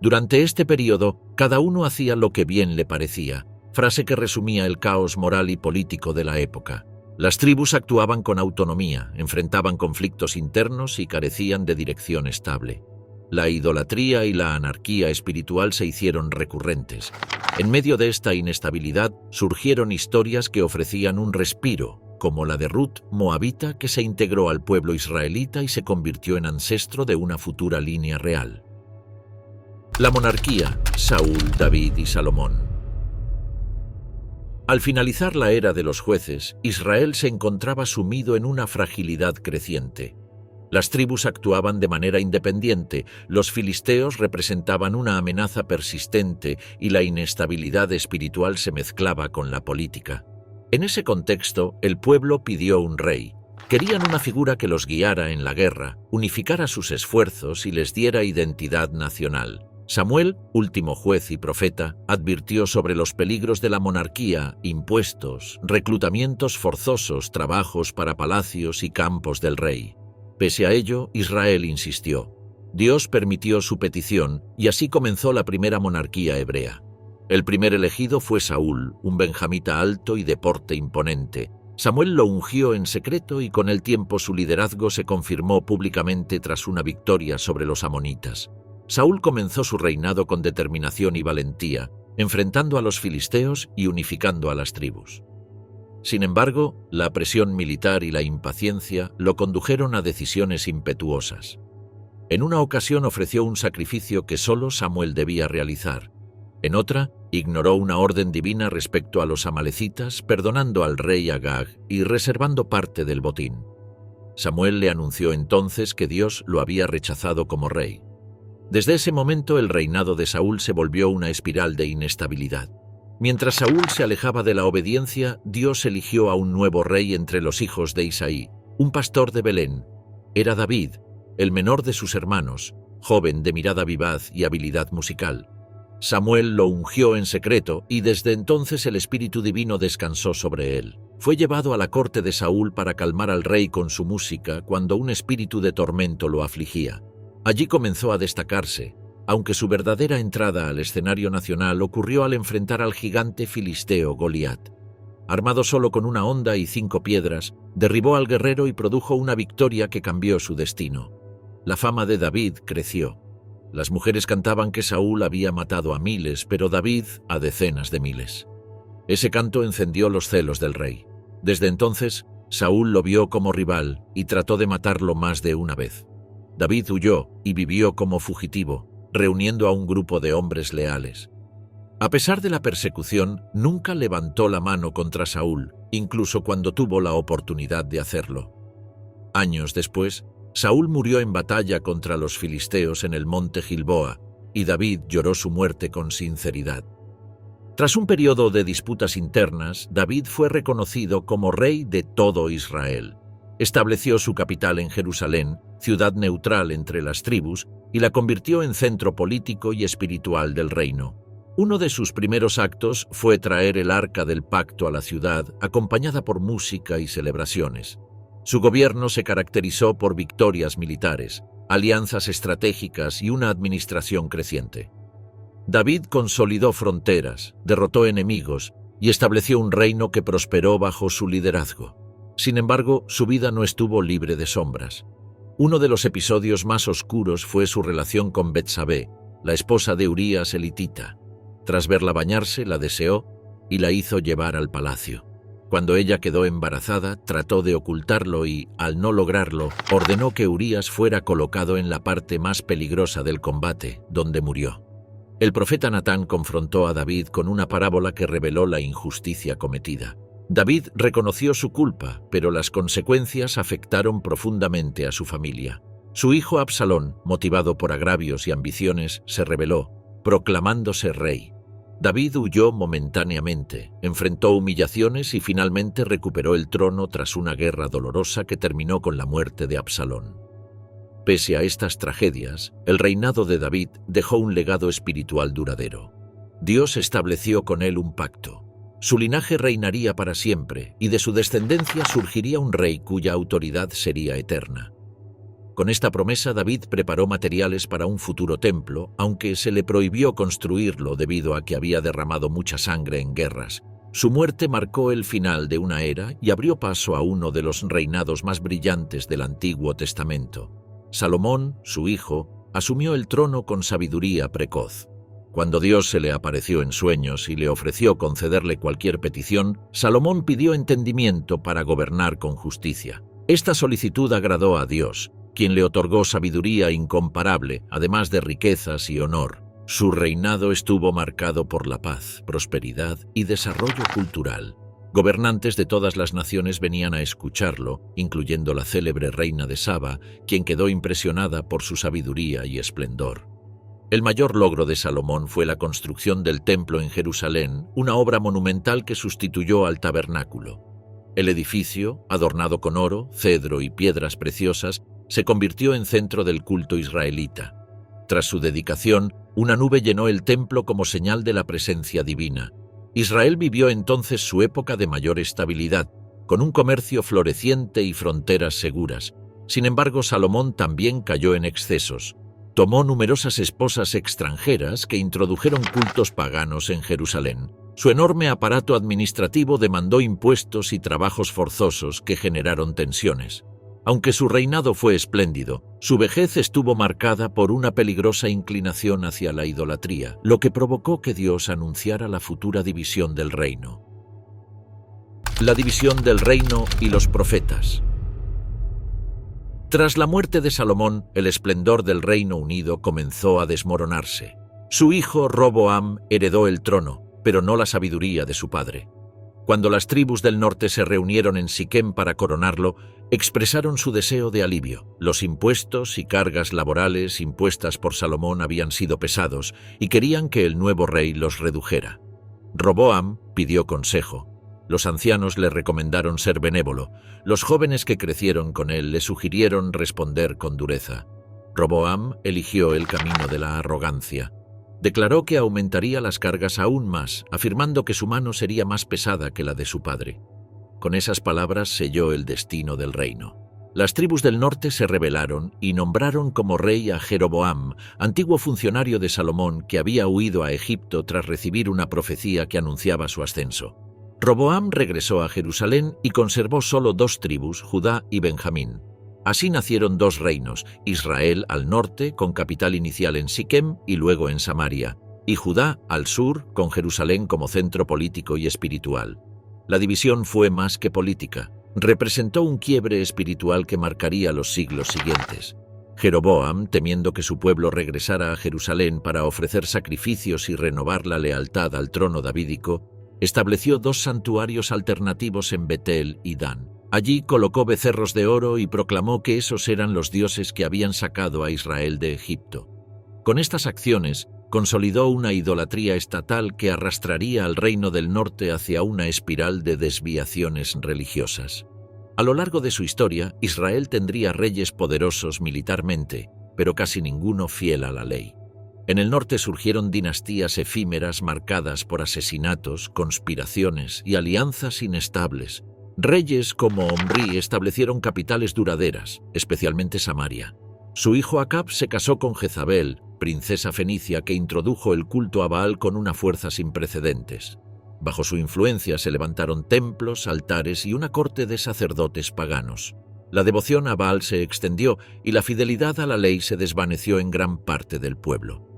Durante este periodo, cada uno hacía lo que bien le parecía, frase que resumía el caos moral y político de la época. Las tribus actuaban con autonomía, enfrentaban conflictos internos y carecían de dirección estable. La idolatría y la anarquía espiritual se hicieron recurrentes. En medio de esta inestabilidad surgieron historias que ofrecían un respiro, como la de Ruth, moabita, que se integró al pueblo israelita y se convirtió en ancestro de una futura línea real. La monarquía, Saúl, David y Salomón. Al finalizar la era de los jueces, Israel se encontraba sumido en una fragilidad creciente. Las tribus actuaban de manera independiente, los filisteos representaban una amenaza persistente y la inestabilidad espiritual se mezclaba con la política. En ese contexto, el pueblo pidió un rey. Querían una figura que los guiara en la guerra, unificara sus esfuerzos y les diera identidad nacional. Samuel, último juez y profeta, advirtió sobre los peligros de la monarquía, impuestos, reclutamientos forzosos, trabajos para palacios y campos del rey. Pese a ello, Israel insistió. Dios permitió su petición y así comenzó la primera monarquía hebrea. El primer elegido fue Saúl, un benjamita alto y de porte imponente. Samuel lo ungió en secreto y con el tiempo su liderazgo se confirmó públicamente tras una victoria sobre los amonitas. Saúl comenzó su reinado con determinación y valentía, enfrentando a los filisteos y unificando a las tribus. Sin embargo, la presión militar y la impaciencia lo condujeron a decisiones impetuosas. En una ocasión ofreció un sacrificio que solo Samuel debía realizar. En otra, ignoró una orden divina respecto a los amalecitas, perdonando al rey Agag y reservando parte del botín. Samuel le anunció entonces que Dios lo había rechazado como rey. Desde ese momento el reinado de Saúl se volvió una espiral de inestabilidad. Mientras Saúl se alejaba de la obediencia, Dios eligió a un nuevo rey entre los hijos de Isaí, un pastor de Belén. Era David, el menor de sus hermanos, joven de mirada vivaz y habilidad musical. Samuel lo ungió en secreto y desde entonces el Espíritu Divino descansó sobre él. Fue llevado a la corte de Saúl para calmar al rey con su música cuando un espíritu de tormento lo afligía. Allí comenzó a destacarse, aunque su verdadera entrada al escenario nacional ocurrió al enfrentar al gigante filisteo Goliat. Armado solo con una honda y 5 piedras, derribó al guerrero y produjo una victoria que cambió su destino. La fama de David creció. Las mujeres cantaban que Saúl había matado a miles, pero David a decenas de miles. Ese canto encendió los celos del rey. Desde entonces, Saúl lo vio como rival y trató de matarlo más de una vez. David huyó y vivió como fugitivo, reuniendo a un grupo de hombres leales. A pesar de la persecución, nunca levantó la mano contra Saúl, incluso cuando tuvo la oportunidad de hacerlo. Años después, Saúl murió en batalla contra los filisteos en el monte Gilboa, y David lloró su muerte con sinceridad. Tras un periodo de disputas internas, David fue reconocido como rey de todo Israel. Estableció su capital en Jerusalén, ciudad neutral entre las tribus, y la convirtió en centro político y espiritual del reino. Uno de sus primeros actos fue traer el Arca del Pacto a la ciudad, acompañada por música y celebraciones. Su gobierno se caracterizó por victorias militares, alianzas estratégicas y una administración creciente. David consolidó fronteras, derrotó enemigos y estableció un reino que prosperó bajo su liderazgo. Sin embargo, su vida no estuvo libre de sombras. Uno de los episodios más oscuros fue su relación con Betsabé, la esposa de Urías elitita. Tras verla bañarse, la deseó y la hizo llevar al palacio. Cuando ella quedó embarazada, trató de ocultarlo y, al no lograrlo, ordenó que Urías fuera colocado en la parte más peligrosa del combate, donde murió. El profeta Natán confrontó a David con una parábola que reveló la injusticia cometida. David reconoció su culpa, pero las consecuencias afectaron profundamente a su familia. Su hijo Absalón, motivado por agravios y ambiciones, se rebeló, proclamándose rey. David huyó momentáneamente, enfrentó humillaciones y finalmente recuperó el trono tras una guerra dolorosa que terminó con la muerte de Absalón. Pese a estas tragedias, el reinado de David dejó un legado espiritual duradero. Dios estableció con él un pacto. Su linaje reinaría para siempre y de su descendencia surgiría un rey cuya autoridad sería eterna. Con esta promesa, David preparó materiales para un futuro templo, aunque se le prohibió construirlo debido a que había derramado mucha sangre en guerras. Su muerte marcó el final de una era y abrió paso a uno de los reinados más brillantes del Antiguo Testamento. Salomón, su hijo, asumió el trono con sabiduría precoz. Cuando Dios se le apareció en sueños y le ofreció concederle cualquier petición, Salomón pidió entendimiento para gobernar con justicia. Esta solicitud agradó a Dios, quien le otorgó sabiduría incomparable, además de riquezas y honor. Su reinado estuvo marcado por la paz, prosperidad y desarrollo cultural. Gobernantes de todas las naciones venían a escucharlo, incluyendo la célebre reina de Saba, quien quedó impresionada por su sabiduría y esplendor. El mayor logro de Salomón fue la construcción del templo en Jerusalén, una obra monumental que sustituyó al tabernáculo. El edificio, adornado con oro, cedro y piedras preciosas, se convirtió en centro del culto israelita. Tras su dedicación, una nube llenó el templo como señal de la presencia divina. Israel vivió entonces su época de mayor estabilidad, con un comercio floreciente y fronteras seguras. Sin embargo, Salomón también cayó en excesos. Tomó numerosas esposas extranjeras que introdujeron cultos paganos en Jerusalén. Su enorme aparato administrativo demandó impuestos y trabajos forzosos que generaron tensiones. Aunque su reinado fue espléndido, su vejez estuvo marcada por una peligrosa inclinación hacia la idolatría, lo que provocó que Dios anunciara la futura división del reino. La división del reino y los profetas. Tras la muerte de Salomón, el esplendor del Reino Unido comenzó a desmoronarse. Su hijo Roboam heredó el trono, pero no la sabiduría de su padre. Cuando las tribus del norte se reunieron en Siquem para coronarlo, expresaron su deseo de alivio. Los impuestos y cargas laborales impuestas por Salomón habían sido pesados y querían que el nuevo rey los redujera. Roboam pidió consejo. Los ancianos le recomendaron ser benévolo. Los jóvenes que crecieron con él le sugirieron responder con dureza. Roboam eligió el camino de la arrogancia. Declaró que aumentaría las cargas aún más, afirmando que su mano sería más pesada que la de su padre. Con esas palabras selló el destino del reino. Las tribus del norte se rebelaron y nombraron como rey a Jeroboam, antiguo funcionario de Salomón que había huido a Egipto tras recibir una profecía que anunciaba su ascenso. Roboam regresó a Jerusalén y conservó solo 2 tribus, Judá y Benjamín. Así nacieron 2 reinos, Israel al norte, con capital inicial en Siquem y luego en Samaria, y Judá al sur, con Jerusalén como centro político y espiritual. La división fue más que política, representó un quiebre espiritual que marcaría los siglos siguientes. Jeroboam, temiendo que su pueblo regresara a Jerusalén para ofrecer sacrificios y renovar la lealtad al trono davídico, estableció 2 santuarios alternativos en Betel y Dan. Allí colocó becerros de oro y proclamó que esos eran los dioses que habían sacado a Israel de Egipto. Con estas acciones, consolidó una idolatría estatal que arrastraría al reino del norte hacia una espiral de desviaciones religiosas. A lo largo de su historia, Israel tendría reyes poderosos militarmente, pero casi ninguno fiel a la ley. En el norte surgieron dinastías efímeras marcadas por asesinatos, conspiraciones y alianzas inestables. Reyes como Omri establecieron capitales duraderas, especialmente Samaria. Su hijo Acab se casó con Jezabel, princesa fenicia que introdujo el culto a Baal con una fuerza sin precedentes. Bajo su influencia se levantaron templos, altares y una corte de sacerdotes paganos. La devoción a Baal se extendió y la fidelidad a la ley se desvaneció en gran parte del pueblo.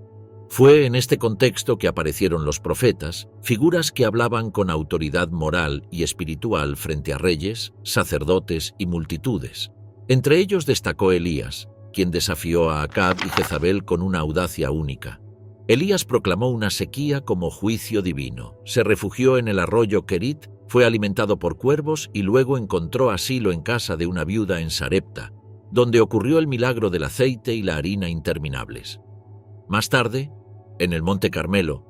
Fue en este contexto que aparecieron los profetas, figuras que hablaban con autoridad moral y espiritual frente a reyes, sacerdotes y multitudes. Entre ellos destacó Elías, quien desafió a Acab y Jezabel con una audacia única. Elías proclamó una sequía como juicio divino, se refugió en el arroyo Kerit, fue alimentado por cuervos y luego encontró asilo en casa de una viuda en Sarepta, donde ocurrió el milagro del aceite y la harina interminables. Más tarde, en el Monte Carmelo,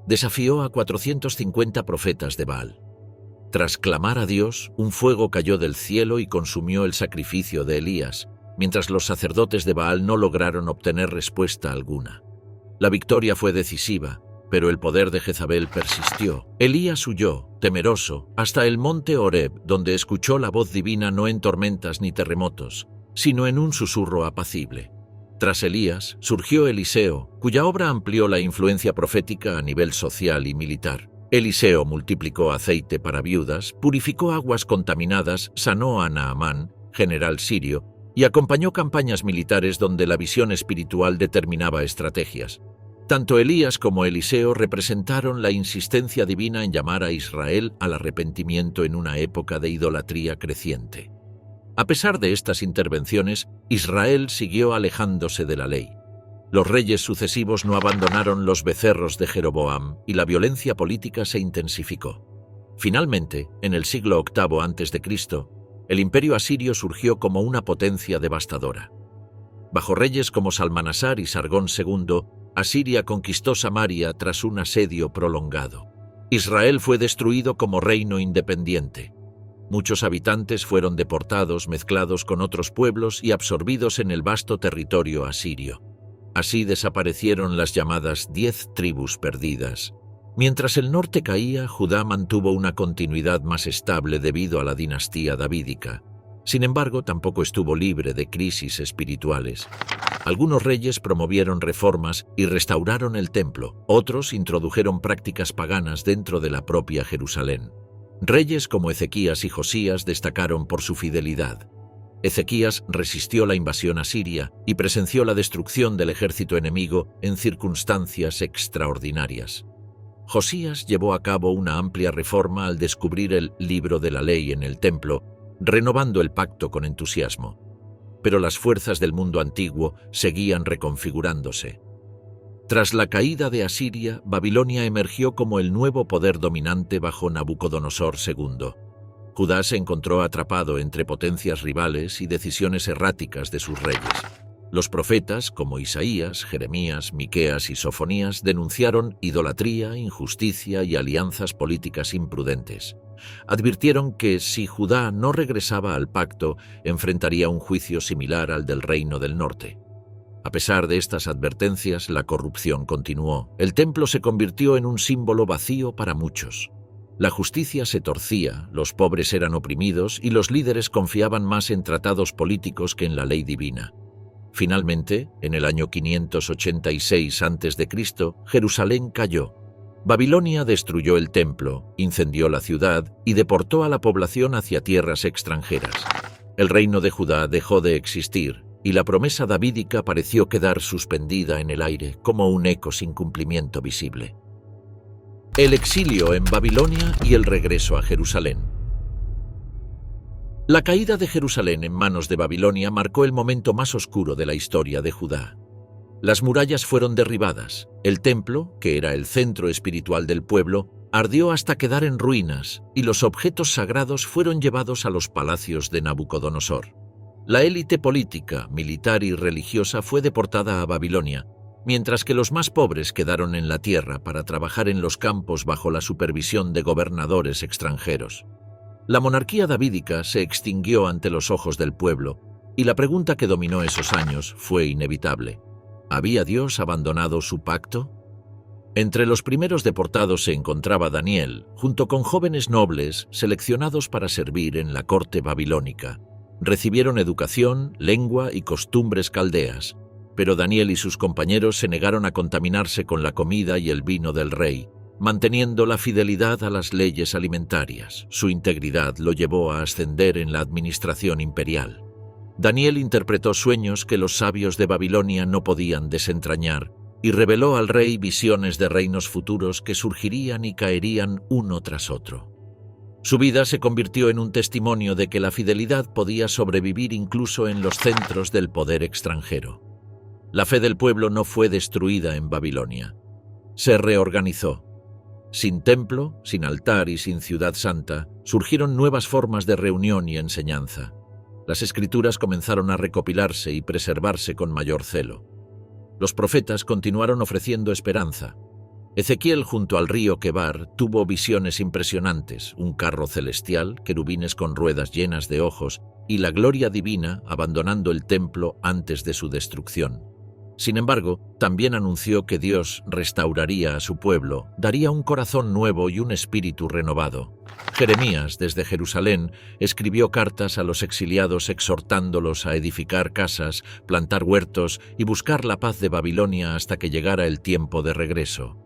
desafió a 450 profetas de Baal. Tras clamar a Dios, un fuego cayó del cielo y consumió el sacrificio de Elías, mientras los sacerdotes de Baal no lograron obtener respuesta alguna. La victoria fue decisiva, pero el poder de Jezabel persistió. Elías huyó, temeroso, hasta el monte Horeb, donde escuchó la voz divina no en tormentas ni terremotos, sino en un susurro apacible. Tras Elías, surgió Eliseo, cuya obra amplió la influencia profética a nivel social y militar. Eliseo multiplicó aceite para viudas, purificó aguas contaminadas, sanó a Naamán, general sirio, y acompañó campañas militares donde la visión espiritual determinaba estrategias. Tanto Elías como Eliseo representaron la insistencia divina en llamar a Israel al arrepentimiento en una época de idolatría creciente. A pesar de estas intervenciones, Israel siguió alejándose de la ley. Los reyes sucesivos no abandonaron los becerros de Jeroboam y la violencia política se intensificó. Finalmente, en el siglo VIII a.C., el imperio asirio surgió como una potencia devastadora. Bajo reyes como Salmanasar y Sargón II, Asiria conquistó Samaria tras un asedio prolongado. Israel fue destruido como reino independiente. Muchos habitantes fueron deportados, mezclados con otros pueblos y absorbidos en el vasto territorio asirio. Así desaparecieron las llamadas 10 tribus perdidas. Mientras el norte caía, Judá mantuvo una continuidad más estable debido a la dinastía davídica. Sin embargo, tampoco estuvo libre de crisis espirituales. Algunos reyes promovieron reformas y restauraron el templo, otros introdujeron prácticas paganas dentro de la propia Jerusalén. Reyes como Ezequías y Josías destacaron por su fidelidad. Ezequías resistió la invasión asiria y presenció la destrucción del ejército enemigo en circunstancias extraordinarias. Josías llevó a cabo una amplia reforma al descubrir el libro de la ley en el templo, renovando el pacto con entusiasmo. Pero las fuerzas del mundo antiguo seguían reconfigurándose. Tras la caída de Asiria, Babilonia emergió como el nuevo poder dominante bajo Nabucodonosor II. Judá se encontró atrapado entre potencias rivales y decisiones erráticas de sus reyes. Los profetas, como Isaías, Jeremías, Miqueas y Sofonías, denunciaron idolatría, injusticia y alianzas políticas imprudentes. Advirtieron que si Judá no regresaba al pacto, enfrentaría un juicio similar al del Reino del Norte. A pesar de estas advertencias, la corrupción continuó. El templo se convirtió en un símbolo vacío para muchos. La justicia se torcía, los pobres eran oprimidos y los líderes confiaban más en tratados políticos que en la ley divina. Finalmente, en el año 586 a.C., Jerusalén cayó. Babilonia destruyó el templo, incendió la ciudad y deportó a la población hacia tierras extranjeras. El reino de Judá dejó de existir y la promesa davídica pareció quedar suspendida en el aire como un eco sin cumplimiento visible. El exilio en Babilonia y el regreso a Jerusalén. La caída de Jerusalén en manos de Babilonia marcó el momento más oscuro de la historia de Judá. Las murallas fueron derribadas, el templo, que era el centro espiritual del pueblo, ardió hasta quedar en ruinas y los objetos sagrados fueron llevados a los palacios de Nabucodonosor. La élite política, militar y religiosa fue deportada a Babilonia, mientras que los más pobres quedaron en la tierra para trabajar en los campos bajo la supervisión de gobernadores extranjeros. La monarquía davídica se extinguió ante los ojos del pueblo, y la pregunta que dominó esos años fue inevitable. ¿Había Dios abandonado su pacto? Entre los primeros deportados se encontraba Daniel, junto con jóvenes nobles seleccionados para servir en la corte babilónica. Recibieron educación, lengua y costumbres caldeas, pero Daniel y sus compañeros se negaron a contaminarse con la comida y el vino del rey, manteniendo la fidelidad a las leyes alimentarias. Su integridad lo llevó a ascender en la administración imperial. Daniel interpretó sueños que los sabios de Babilonia no podían desentrañar y reveló al rey visiones de reinos futuros que surgirían y caerían uno tras otro. Su vida se convirtió en un testimonio de que la fidelidad podía sobrevivir incluso en los centros del poder extranjero. La fe del pueblo no fue destruida en Babilonia. Se reorganizó. Sin templo, sin altar y sin ciudad santa, surgieron nuevas formas de reunión y enseñanza. Las escrituras comenzaron a recopilarse y preservarse con mayor celo. Los profetas continuaron ofreciendo esperanza. Ezequiel, junto al río Quebar, tuvo visiones impresionantes, un carro celestial, querubines con ruedas llenas de ojos y la gloria divina abandonando el templo antes de su destrucción. Sin embargo, también anunció que Dios restauraría a su pueblo, daría un corazón nuevo y un espíritu renovado. Jeremías, desde Jerusalén, escribió cartas a los exiliados exhortándolos a edificar casas, plantar huertos y buscar la paz de Babilonia hasta que llegara el tiempo de regreso.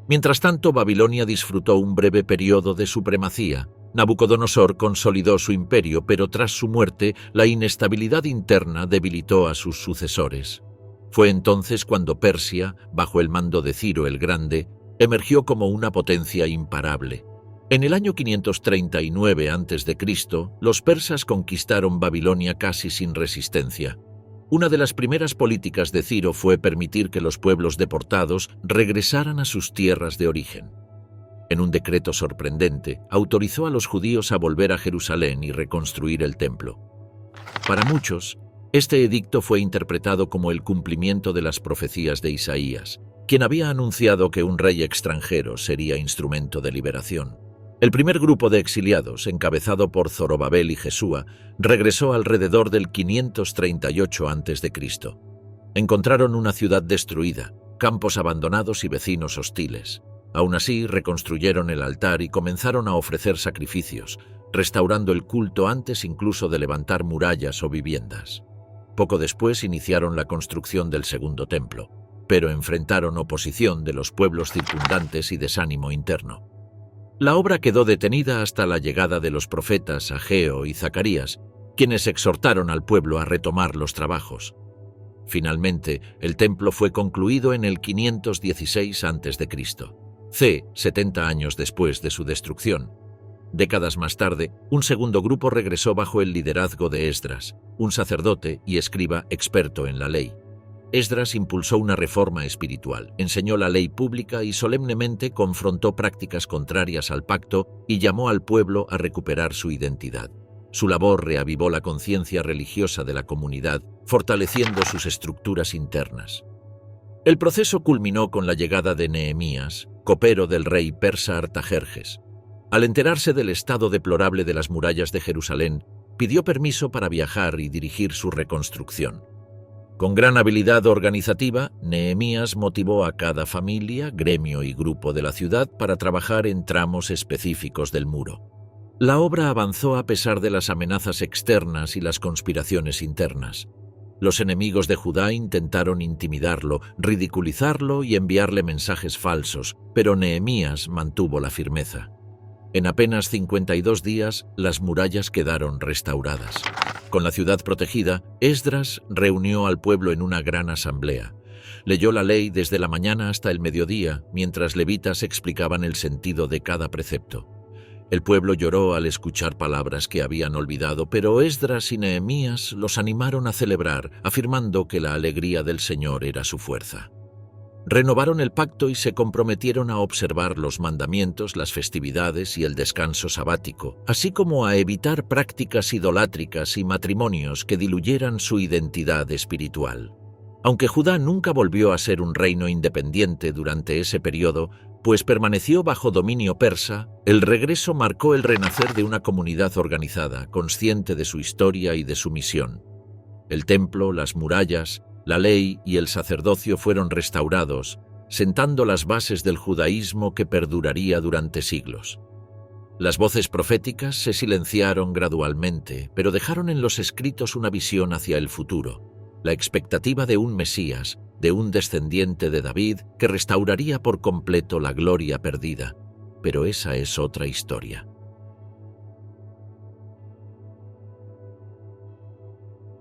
Mientras tanto, Babilonia disfrutó un breve periodo de supremacía. Nabucodonosor consolidó su imperio, pero tras su muerte, la inestabilidad interna debilitó a sus sucesores. Fue entonces cuando Persia, bajo el mando de Ciro el Grande, emergió como una potencia imparable. En el año 539 a.C., los persas conquistaron Babilonia casi sin resistencia. Una de las primeras políticas de Ciro fue permitir que los pueblos deportados regresaran a sus tierras de origen. En un decreto sorprendente, autorizó a los judíos a volver a Jerusalén y reconstruir el templo. Para muchos, este edicto fue interpretado como el cumplimiento de las profecías de Isaías, quien había anunciado que un rey extranjero sería instrumento de liberación. El primer grupo de exiliados, encabezado por Zorobabel y Jesúa, regresó alrededor del 538 a.C. Encontraron una ciudad destruida, campos abandonados y vecinos hostiles. Aún así, reconstruyeron el altar y comenzaron a ofrecer sacrificios, restaurando el culto antes incluso de levantar murallas o viviendas. Poco después iniciaron la construcción del segundo templo, pero enfrentaron oposición de los pueblos circundantes y desánimo interno. La obra quedó detenida hasta la llegada de los profetas Ageo y Zacarías, quienes exhortaron al pueblo a retomar los trabajos. Finalmente, el templo fue concluido en el 516 a.C., 70 años después de su destrucción. Décadas más tarde, un segundo grupo regresó bajo el liderazgo de Esdras, un sacerdote y escriba experto en la ley. Esdras impulsó una reforma espiritual, enseñó la ley pública y solemnemente confrontó prácticas contrarias al pacto y llamó al pueblo a recuperar su identidad. Su labor reavivó la conciencia religiosa de la comunidad, fortaleciendo sus estructuras internas. El proceso culminó con la llegada de Nehemías, copero del rey persa Artajerjes. Al enterarse del estado deplorable de las murallas de Jerusalén, pidió permiso para viajar y dirigir su reconstrucción. Con gran habilidad organizativa, Nehemías motivó a cada familia, gremio y grupo de la ciudad para trabajar en tramos específicos del muro. La obra avanzó a pesar de las amenazas externas y las conspiraciones internas. Los enemigos de Judá intentaron intimidarlo, ridiculizarlo y enviarle mensajes falsos, pero Nehemías mantuvo la firmeza. En apenas 52 días, las murallas quedaron restauradas. Con la ciudad protegida, Esdras reunió al pueblo en una gran asamblea. Leyó la ley desde la mañana hasta el mediodía, mientras levitas explicaban el sentido de cada precepto. El pueblo lloró al escuchar palabras que habían olvidado, pero Esdras y Nehemías los animaron a celebrar, afirmando que la alegría del Señor era su fuerza. Renovaron el pacto y se comprometieron a observar los mandamientos, las festividades y el descanso sabático, así como a evitar prácticas idolátricas y matrimonios que diluyeran su identidad espiritual. Aunque Judá nunca volvió a ser un reino independiente durante ese periodo, pues permaneció bajo dominio persa, el regreso marcó el renacer de una comunidad organizada, consciente de su historia y de su misión. El templo, las murallas, la ley y el sacerdocio fueron restaurados, sentando las bases del judaísmo que perduraría durante siglos. Las voces proféticas se silenciaron gradualmente, pero dejaron en los escritos una visión hacia el futuro, la expectativa de un Mesías, de un descendiente de David que restauraría por completo la gloria perdida. Pero esa es otra historia.